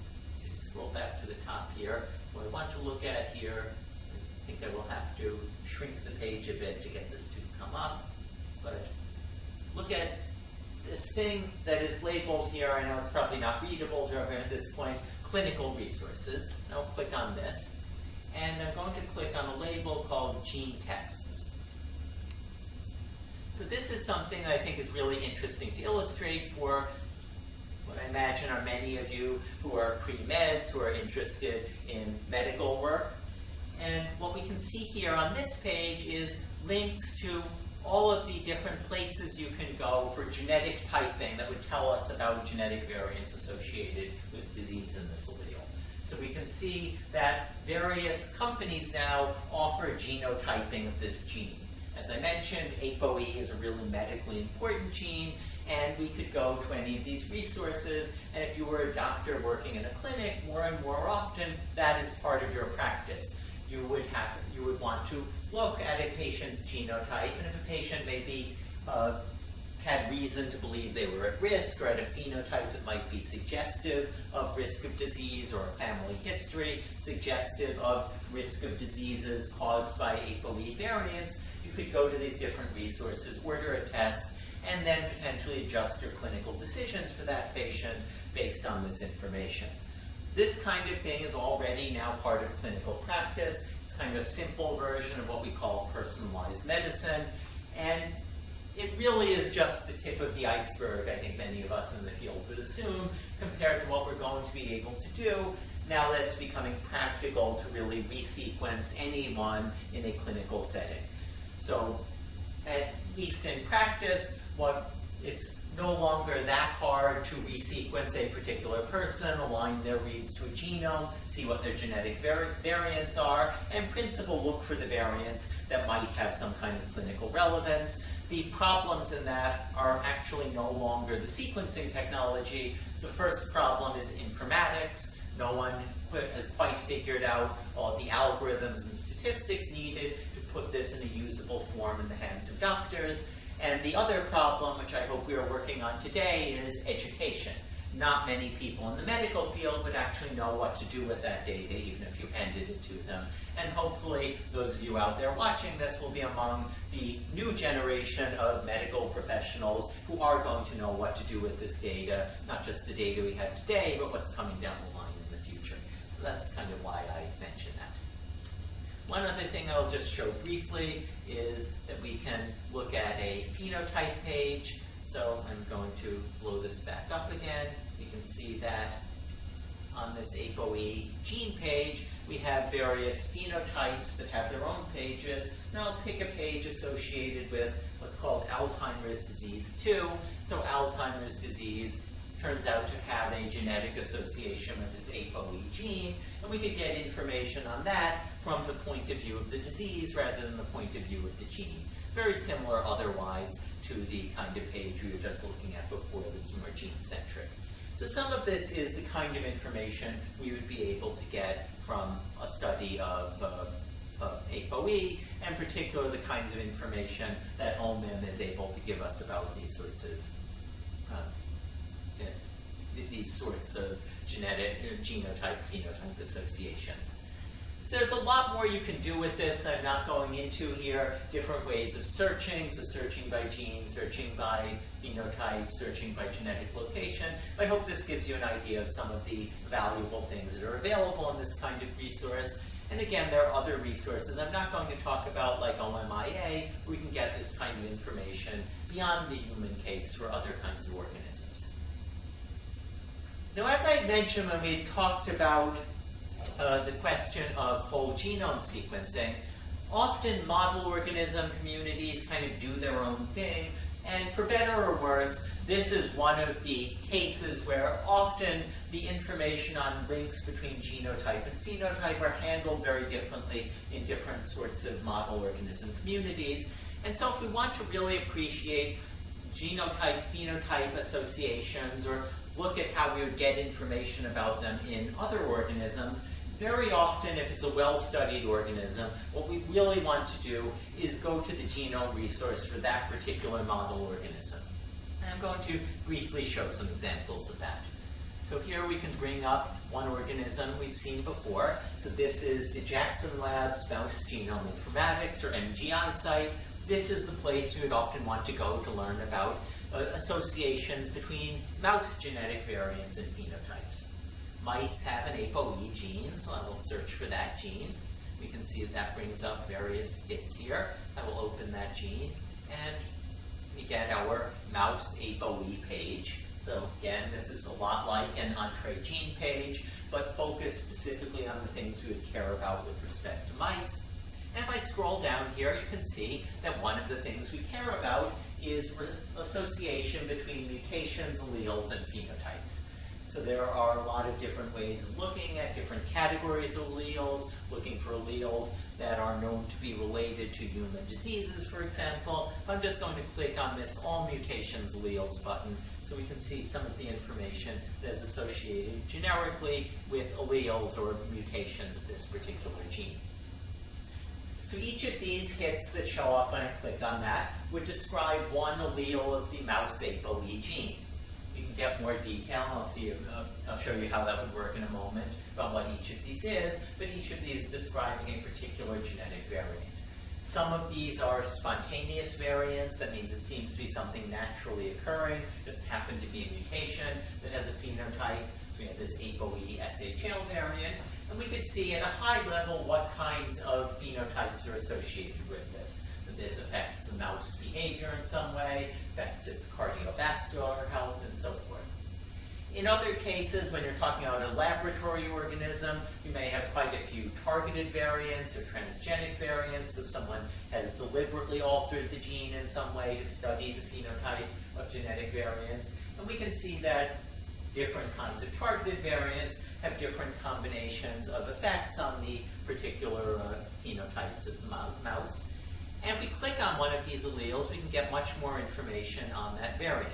scroll back to the top here. What I want to look at here, I think I will have to shrink the page a bit to get this to come up. But look at this thing that is labeled here. I know it's probably not readable to everyone at this point. Clinical resources. I'll click on this. And I'm going to click on a label called Gene Tests. So this is something that I think is really interesting to illustrate for what I imagine are many of you who are pre-meds, who are interested in medical work. And what we can see here on this page is links to all of the different places you can go for genetic typing that would tell us about genetic variants associated with disease in this allele. So we can see that various companies now offer genotyping of this gene. As I mentioned, ApoE is a really medically important gene, and we could go to any of these resources, and if you were a doctor working in a clinic, more and more often, that is part of your practice. You would want to look at a patient's genotype, and if a patient maybe had reason to believe they were at risk or had a phenotype that might be suggestive of risk of disease, or a family history suggestive of risk of diseases caused by ApoE variants, you could go to these different resources, order a test, and then potentially adjust your clinical decisions for that patient based on this information. This kind of thing is already now part of clinical practice. It's kind of a simple version of what we call personalized medicine. And it really is just the tip of the iceberg, I think many of us in the field would assume, compared to what we're going to be able to do now that it's becoming practical to really resequence anyone in a clinical setting. So at least in practice, it's no longer that hard to resequence a particular person, align their reads to a genome, see what their genetic variants are, and in principle look for the variants that might have some kind of clinical relevance. The problems in that are actually no longer the sequencing technology. The first problem is informatics. No one has quite figured out all the algorithms and statistics needed to put this in a usable form in the hands of doctors. And the other problem, which I hope we are working on today, is education. Not many people in the medical field would actually know what to do with that data, even if you handed it to them. And hopefully, those of you out there watching this will be among the new generation of medical professionals who are going to know what to do with this data, not just the data we have today, but what's coming down the line in the future. So that's kind of why I mentioned that. One other thing I'll just show briefly is that we can look at a phenotype page. So I'm going to blow this back up again. You can see that on this ApoE gene page, we have various phenotypes that have their own pages. And I'll pick a page associated with what's called Alzheimer's Disease 2. So Alzheimer's disease turns out to have a genetic association with this ApoE gene, and we could get information on that from the point of view of the disease rather than the point of view of the gene. Very similar otherwise to the kind of page we were just looking at before that's more gene-centric. So some of this is the kind of information we would be able to get from a study of ApoE, and in particular the kinds of information that OMIM is able to give us about these sorts of genetic genotype-phenotype associations. So there's a lot more you can do with this that I'm not going into here. Different ways of searching, so searching by gene, searching by phenotype, searching by genetic location. I hope this gives you an idea of some of the valuable things that are available in this kind of resource. And again, there are other resources I'm not going to talk about, like OMIA, where we can get this kind of information beyond the human case for other kinds of organisms. Now, as I mentioned when we talked about the question of whole genome sequencing, often model organism communities kind of do their own thing, and for better or worse, this is one of the cases where often the information on links between genotype and phenotype are handled very differently in different sorts of model organism communities. And so if we want to really appreciate genotype-phenotype associations, or look at how we would get information about them in other organisms, very often, if it's a well-studied organism, what we really want to do is go to the genome resource for that particular model organism. And I'm going to briefly show some examples of that. So here we can bring up one organism we've seen before. So this is the Jackson Labs Mouse Genome Informatics, or MGI site. This is the place we would often want to go to learn about associations between mouse genetic variants and phenotypes. Mice have an ApoE gene, so I will search for that gene. We can see that brings up various hits here. I will open that gene, and we get our mouse ApoE page. So again, this is a lot like an Entree gene page, but focused specifically on the things we would care about with respect to mice. And if I scroll down here, you can see that one of the things we care about is association between mutations, alleles, and phenotypes. So there are a lot of different ways of looking at different categories of alleles, looking for alleles that are known to be related to human diseases, for example. I'm just going to click on this All Mutations Alleles button so we can see some of the information that is associated generically with alleles or mutations of this particular gene. So each of these hits that show up when I click on that would describe one allele of the mouse ApoE gene. You can get more detail, and I'll show you how that would work in a moment about what each of these is, but each of these is describing a particular genetic variant. Some of these are spontaneous variants. That means it seems to be something naturally occurring, just happened to be a mutation that has a phenotype. So we have this ApoE SHL variant, and we could see at a high level what kinds of phenotypes are associated with this. The this affects the mouse behavior in some way, affects its cardiovascular health, and so forth. In other cases, when you're talking about a laboratory organism, you may have quite a few targeted variants or transgenic variants, so someone has deliberately altered the gene in some way to study the phenotype of genetic variants. And we can see that different kinds of targeted variants have different combinations of effects on the particular phenotypes of the mouse. And if we click on one of these alleles, we can get much more information on that variant.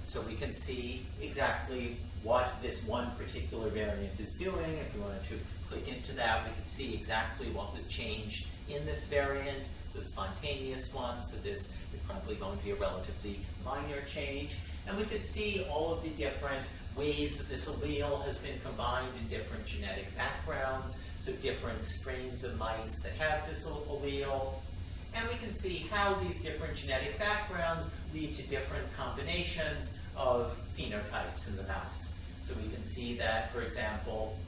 So we can see exactly what this one particular variant is doing. If we wanted to click into that, we could see exactly what was changed in this variant. It's a spontaneous one, so this is probably going to be a relatively minor change. And we could see all of the different ways that this allele has been combined in different genetic backgrounds, so different strains of mice that have this allele. And we can see how these different genetic backgrounds lead to different combinations of phenotypes in the mouse. So we can see that, for example,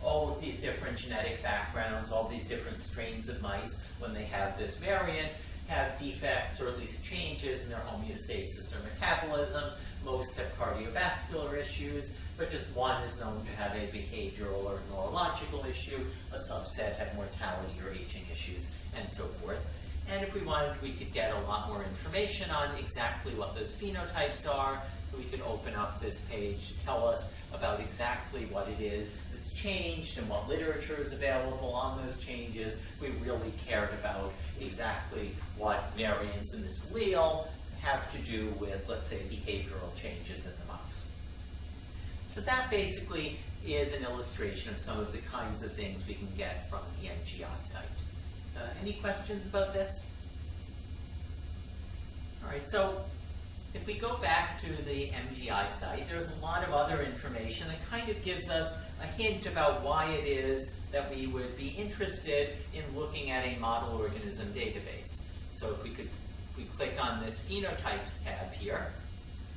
all of these different genetic backgrounds, all these different strains of mice, when they have this variant, have defects or at least changes in their homeostasis or metabolism. Most have cardiovascular issues, but just one is known to have a behavioral or neurological issue. A subset have mortality or aging issues, and so forth. And if we wanted, we could get a lot more information on exactly what those phenotypes are. So we could open up this page to tell us about exactly what it is that's changed and what literature is available on those changes. We really cared about exactly what variants in this allele have to do with, let's say, behavioral changes in the mouse. So that basically is an illustration of some of the kinds of things we can get from the MGI site. Any questions about this? All right, so if we go back to the MGI site, there's a lot of other information that kind of gives us a hint about why it is that we would be interested in looking at a model organism database. So if we click on this Phenotypes tab here,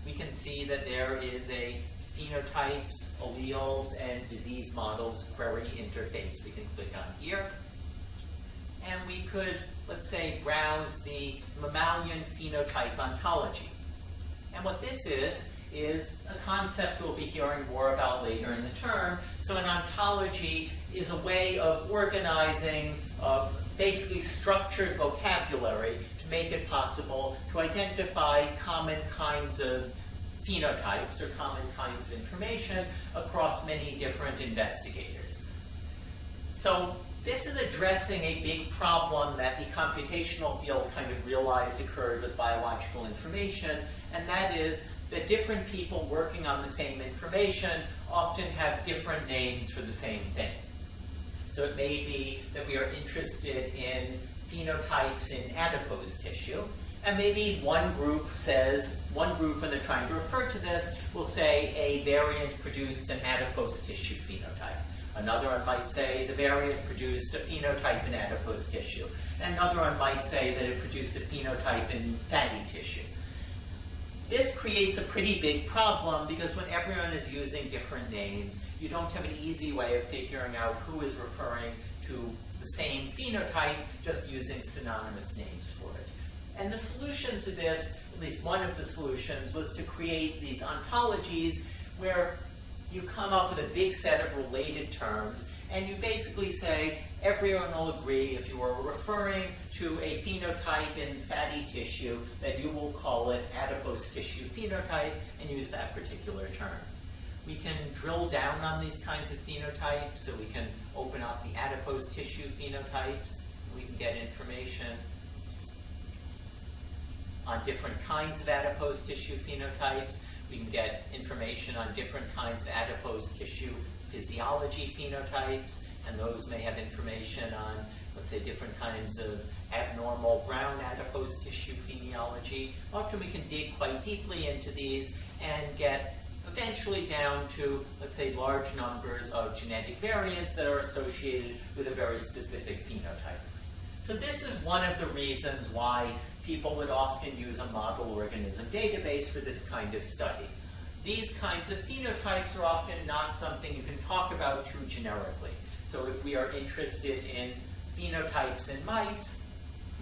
we can see that there is a Phenotypes, Alleles, and Disease Models query interface. We can click on here. And we could, let's say, browse the Mammalian phenotype ontology. And what this is a concept we'll be hearing more about later in the term. So an ontology is a way of organizing basically structured vocabulary to make it possible to identify common kinds of phenotypes or common kinds of information across many different investigators. So this is addressing a big problem that the computational field kind of realized occurred with biological information, and that is that different people working on the same information often have different names for the same thing. So it may be that we are interested in phenotypes in adipose tissue, and maybe one group when they're trying to refer to this will say a variant produced an adipose tissue phenotype. Another one might say the variant produced a phenotype in adipose tissue. And another one might say that it produced a phenotype in fatty tissue. This creates a pretty big problem because when everyone is using different names, you don't have an easy way of figuring out who is referring to the same phenotype just using synonymous names for it. And the solution to this, at least one of the solutions, was to create these ontologies where you come up with a big set of related terms, and you basically say everyone will agree if you are referring to a phenotype in fatty tissue that you will call it adipose tissue phenotype and use that particular term. We can drill down on these kinds of phenotypes, so we can open up the adipose tissue phenotypes. We can get information on different kinds of adipose tissue phenotypes. We can get information on different kinds of adipose tissue physiology phenotypes, and those may have information on, let's say, different kinds of abnormal brown adipose tissue physiology. Often we can dig quite deeply into these and get eventually down to, let's say, large numbers of genetic variants that are associated with a very specific phenotype. So this is one of the reasons why people would often use a model organism database for this kind of study. These kinds of phenotypes are often not something you can talk about too generically. So if we are interested in phenotypes in mice,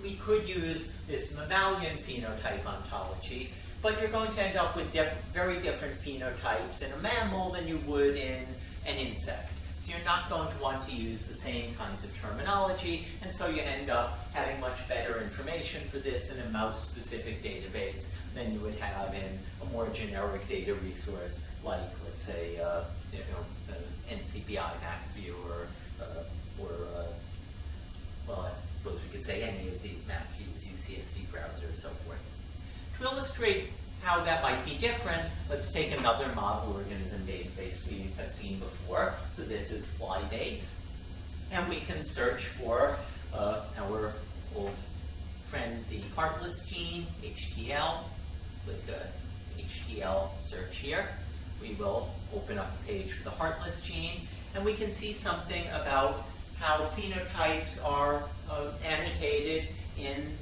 we could use this mammalian phenotype ontology, but you're going to end up with very different phenotypes in a mammal than you would in an insect. So you're not going to want to use the same kinds of terminology, and so you end up having much better information for this in a mouse-specific database than you would have in a more generic data resource like, let's say, NCBI MapView well, I suppose we could say any of these MapViews, Ucsc Browser, and so forth. To illustrate how that might be different, let's take another model organism database we have seen before. So this is FlyBase, and we can search for our old friend, the heartless gene, HTL. Click HTL search here. We will open up a page for the heartless gene, and we can see something about how phenotypes are annotated in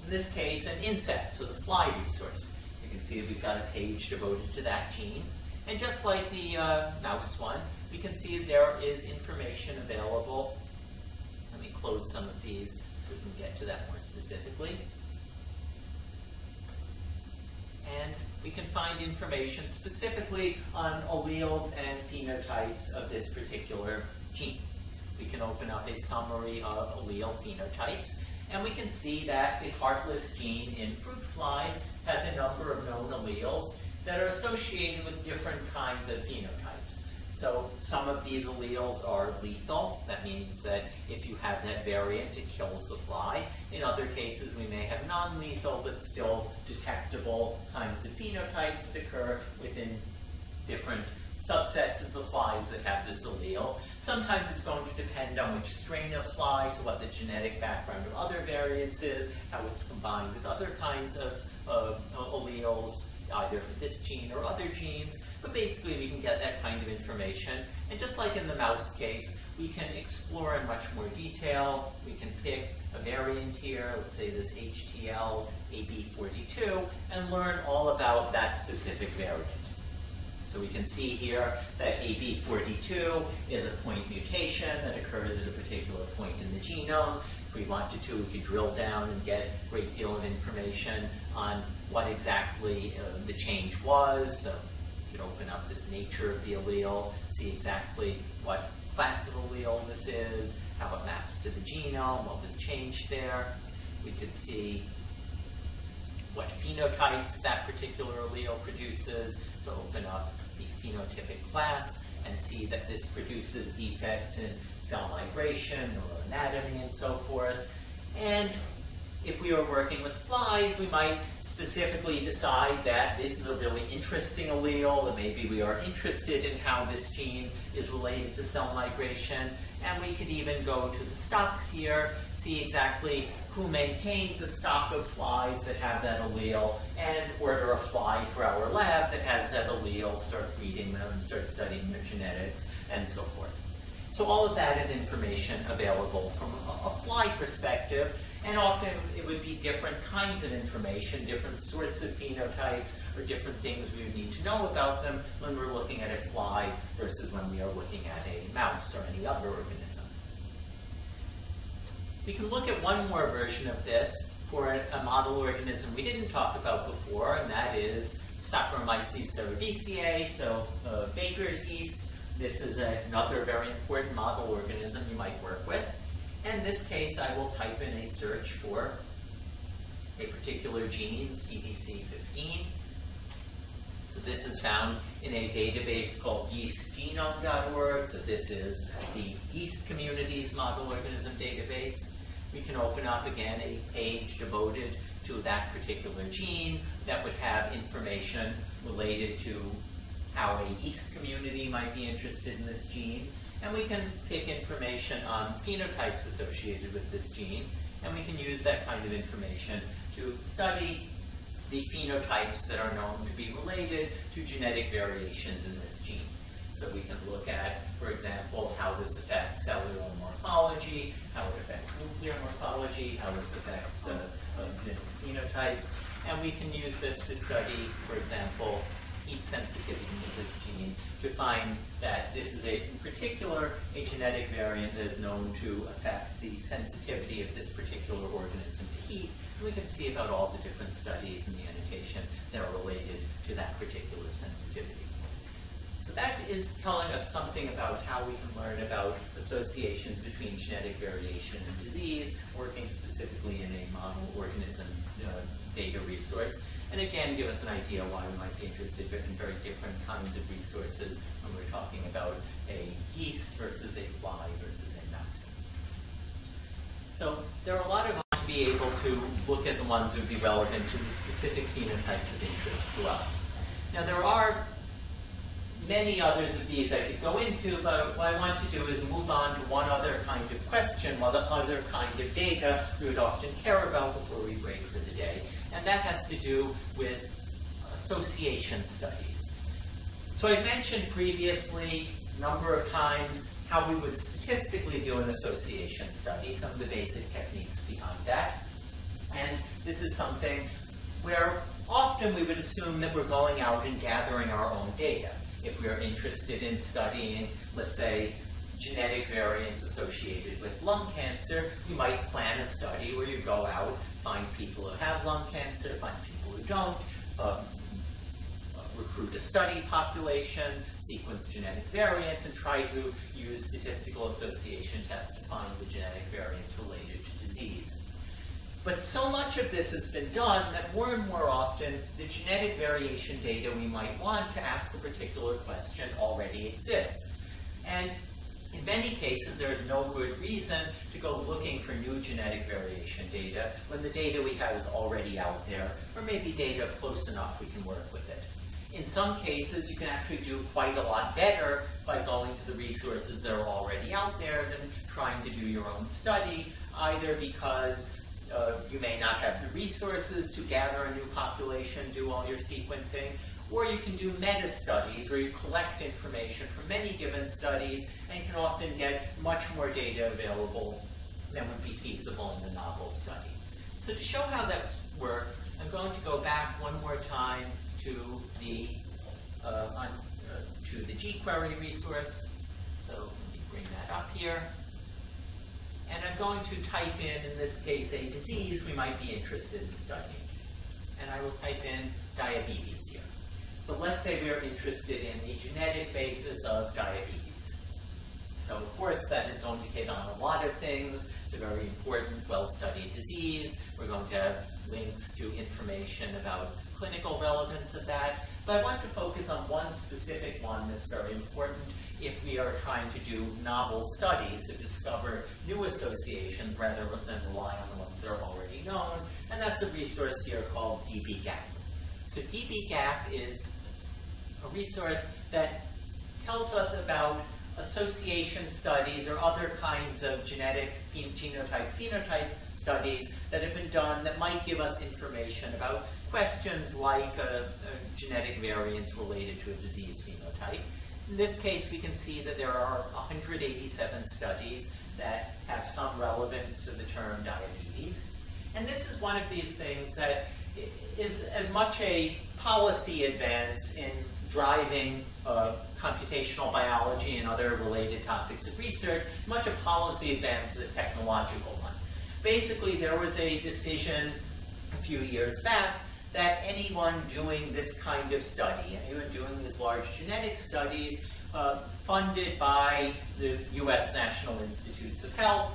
this case, an insect, so the fly resource. You can see that we've got a page devoted to that gene. And just like the mouse one, we can see there is information available. Let me close some of these so we can get to that more specifically. And we can find information specifically on alleles and phenotypes of this particular gene. We can open up a summary of allele phenotypes, and we can see that the heartless gene in fruit flies has a number of known alleles that are associated with different kinds of phenotypes. So some of these alleles are lethal. That means that if you have that variant, it kills the fly. In other cases, we may have non-lethal but still detectable kinds of phenotypes that occur within different subsets of the flies that have this allele. Sometimes it's going to depend on which strain of fly, so what the genetic background of other variants is, how it's combined with other kinds of alleles, either for this gene or other genes. But basically, we can get that kind of information. And just like in the mouse case, we can explore in much more detail. We can pick a variant here, let's say this HTL AB42, and learn all about that specific variant. So we can see here that AB42 is a point mutation that occurs at a particular point in the genome. If we wanted to, we could drill down and get a great deal of information on what exactly the change was. So we could open up this nature of the allele, see exactly what class of allele this is, how it maps to the genome, what was changed there. We could see what phenotypes that particular allele produces. So open up the phenotypic class and see that this produces defects in cell migration or anatomy and so forth. And if we were working with flies, we might specifically decide that this is a really interesting allele, that maybe we are interested in how this gene is related to cell migration. And we could even go to the stocks here, see exactly who maintains a stock of flies that have that allele, and order a fly for our lab that has that allele, start breeding them, start studying their genetics, and so forth. So all of that is information available from a fly perspective, and often it would be different kinds of information, different sorts of phenotypes, or different things we would need to know about them when we're looking at a fly versus when we are looking at a mouse or any other organism. We can look at one more version of this for a model organism we didn't talk about before, and that is Saccharomyces cerevisiae, so baker's yeast. This is another very important model organism you might work with. In this case, I will type in a search for a particular gene, CDC15. So this is found in a database called yeastgenome.org. So this is the yeast community's model organism database. We can open up again a page devoted to that particular gene that would have information related to how a yeast community might be interested in this gene. And we can pick information on phenotypes associated with this gene, and we can use that kind of information to study the phenotypes that are known to be related to genetic variations in this gene. So we can look at, for example, how this affects cellular morphology, how it affects nuclear morphology, how this affects phenotypes, and we can use this to study, for example, heat sensitivity of this gene to find that this is, in particular, a genetic variant that is known to affect the sensitivity of this particular organism to heat. And we can see about all the different studies in the annotation that are related to that particular sensitivity. So that is telling us something about how we can learn about associations between genetic variation and disease, working specifically in a model organism data resource. And again, give us an idea why we might be interested in very different kinds of resources when we're talking about a yeast versus a fly versus a mouse. So there are a lot of ways to be able to look at the ones that would be relevant to the specific phenotypes of interest to us. Now there are many others of these I could go into, but what I want to do is move on to one other kind of question, one other kind of data we would often care about before we break for the day. And that has to do with association studies. So I mentioned previously a number of times how we would statistically do an association study, some of the basic techniques behind that. And this is something where often we would assume that we're going out and gathering our own data. If we're interested in studying, let's say, genetic variants associated with lung cancer, you might plan a study where you go out, find people who have lung cancer, find people who don't, recruit a study population, sequence genetic variants, and try to use statistical association tests to find the genetic variants related to disease. But so much of this has been done that more and more often the genetic variation data we might want to ask a particular question already exists. And in many cases, there is no good reason to go looking for new genetic variation data when the data we have is already out there, or maybe data close enough we can work with it. In some cases, you can actually do quite a lot better by going to the resources that are already out there than trying to do your own study, either because you may not have the resources to gather a new population, do all your sequencing, or you can do meta-studies where you collect information from many given studies and can often get much more data available than would be feasible in the novel study. So to show how that works, I'm going to go back one more time to the gQuery resource. So let me bring that up here. And I'm going to type in this case, a disease we might be interested in studying. And I will type in diabetes here. So let's say we're interested in the genetic basis of diabetes. So of course that is going to hit on a lot of things. It's a very important, well-studied disease. We're going to have links to information about clinical relevance of that. But I want to focus on one specific one that's very important if we are trying to do novel studies to discover new associations rather than rely on the ones that are already known. And that's a resource here called dbGaP. So dbGaP is a resource that tells us about association studies or other kinds of genetic genotype-phenotype studies that have been done that might give us information about questions like genetic variants related to a disease phenotype. In this case, we can see that there are 187 studies that have some relevance to the term diabetes. And this is one of these things that is as much a policy advance in driving computational biology and other related topics of research, much a policy advance as a technological one. Basically, there was a decision a few years back that anyone doing this kind of study, anyone doing these large genetic studies funded by the US National Institutes of Health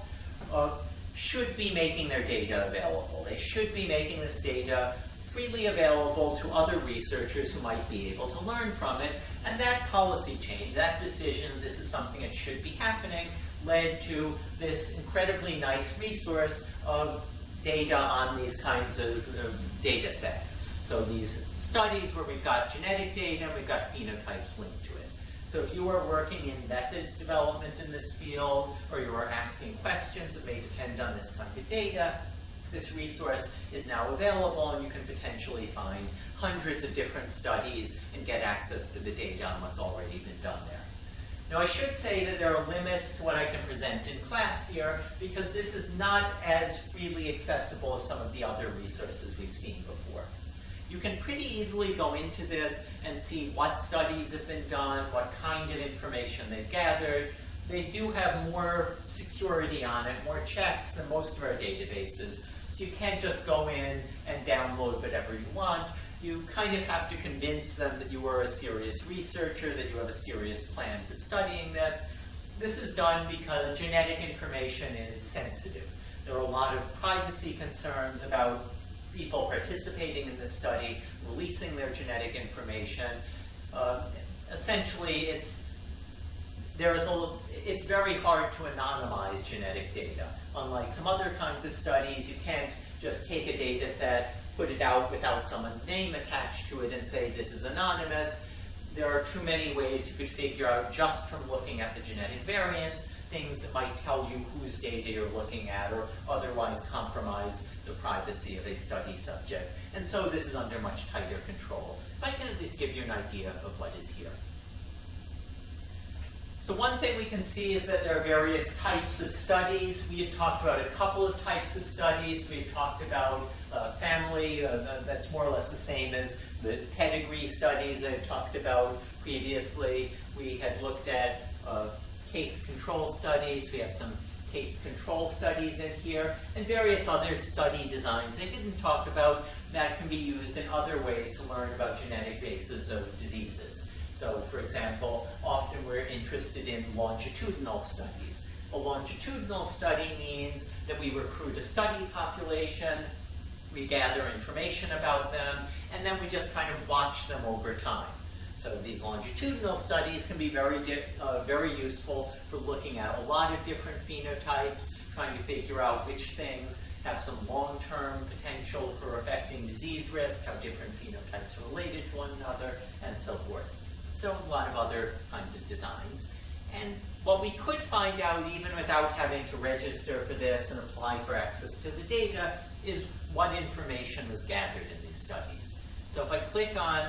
should be making their data available. They should be making this data freely available to other researchers who might be able to learn from it. And that policy change, that decision, this is something that should be happening, led to this incredibly nice resource of data on these kinds of data sets. So these studies where we've got genetic data, we've got phenotypes linked to it. So if you are working in methods development in this field, or you are asking questions that may depend on this kind of data, this resource is now available, and you can potentially find hundreds of different studies and get access to the data on what's already been done there. Now, I should say that there are limits to what I can present in class here, because this is not as freely accessible as some of the other resources we've seen before. you can pretty easily go into this and see what studies have been done, what kind of information they've gathered. They do have more security on it, more checks than most of our databases. So you can't just go in and download whatever you want. You kind of have to convince them that you are a serious researcher, that you have a serious plan for studying this. This is done because genetic information is sensitive. There are a lot of privacy concerns about people participating in this study, releasing their genetic information. Essentially, it's very hard to anonymize genetic data. Unlike some other kinds of studies, you can't just take a data set, put it out without someone's name attached to it and say this is anonymous. There are too many ways you could figure out just from looking at the genetic variants, things that might tell you whose data you're looking at or otherwise compromise the privacy of a study subject. And so this is under much tighter control. But I can at least give you an idea of what is here. So one thing we can see is that there are various types of studies. We had talked about a couple of types of studies. We had talked about family, that's more or less the same as the pedigree studies I've talked about previously. We had looked at case control studies. We have some case control studies in here, and various other study designs I didn't talk about that can be used in other ways to learn about genetic bases of diseases. So, for example, often we're interested in longitudinal studies. A longitudinal study means that we recruit a study population, we gather information about them, and then we just kind of watch them over time. So these longitudinal studies can be very useful for looking at a lot of different phenotypes, trying to figure out which things have some long-term potential for affecting disease risk, how different phenotypes are related to one another, and so forth. So a lot of other kinds of designs. And what we could find out, even without having to register for this and apply for access to the data, is what information was gathered in these studies. So if I click on,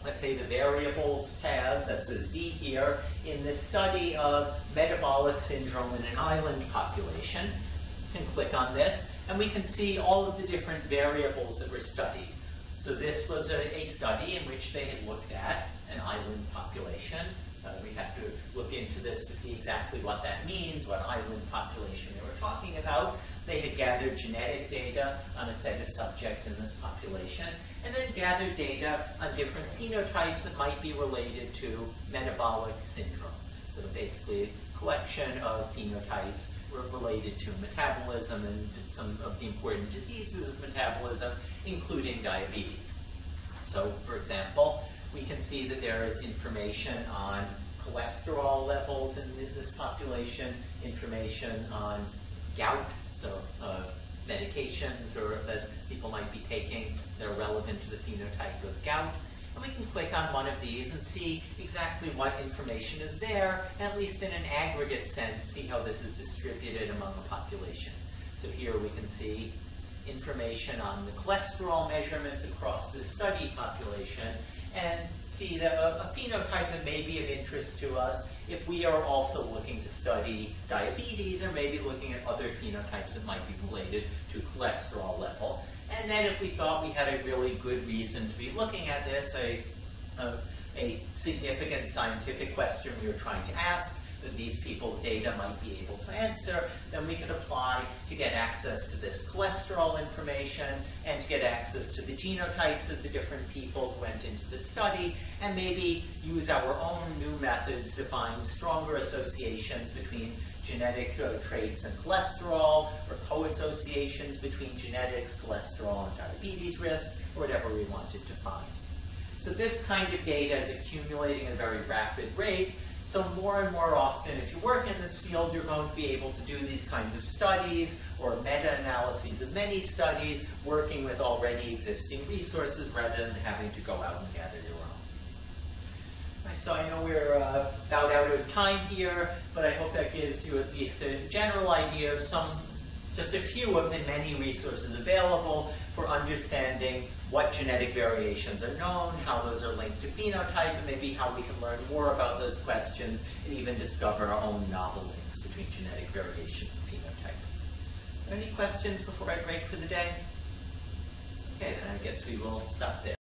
let's say, the variables tab that says V here, in this study of metabolic syndrome in an island population, you can click on this, and we can see all of the different variables that were studied. So this was a study in which they had looked at an island population. We have to look into this to see exactly what that means, what island population they were talking about. They had gathered genetic data on a set of subjects in this population, and then gathered data on different phenotypes that might be related to metabolic syndrome. So basically, a collection of phenotypes were related to metabolism and some of the important diseases of metabolism, including diabetes. So, for example, we can see that there is information on cholesterol levels in this population, information on gout, so medications that people might be taking that are relevant to the phenotype of gout. And we can click on one of these and see exactly what information is there, and at least in an aggregate sense, see how this is distributed among the population. So here we can see information on the cholesterol measurements across this study population, and see that a phenotype that may be of interest to us if we are also looking to study diabetes or maybe looking at other phenotypes that might be related to cholesterol level. And then if we thought we had a really good reason to be looking at this, a significant scientific question we were trying to ask, that these people's data might be able to answer, then we could apply to get access to this cholesterol information and to get access to the genotypes of the different people who went into the study, and maybe use our own new methods to find stronger associations between genetic traits and cholesterol, or co-associations between genetics, cholesterol, and diabetes risk, or whatever we wanted to find. So this kind of data is accumulating at a very rapid rate. So more and more often, if you work in this field, you're going to be able to do these kinds of studies or meta-analyses of many studies, working with already existing resources rather than having to go out and gather your own. Right, so I know we're about out of time here, but I hope that gives you at least a general idea of just a few of the many resources available for understanding what genetic variations are known, how those are linked to phenotype, and maybe how we can learn more about those questions and even discover our own novel links between genetic variation and phenotype. Any questions before I break for the day? Okay, then I guess we will stop there.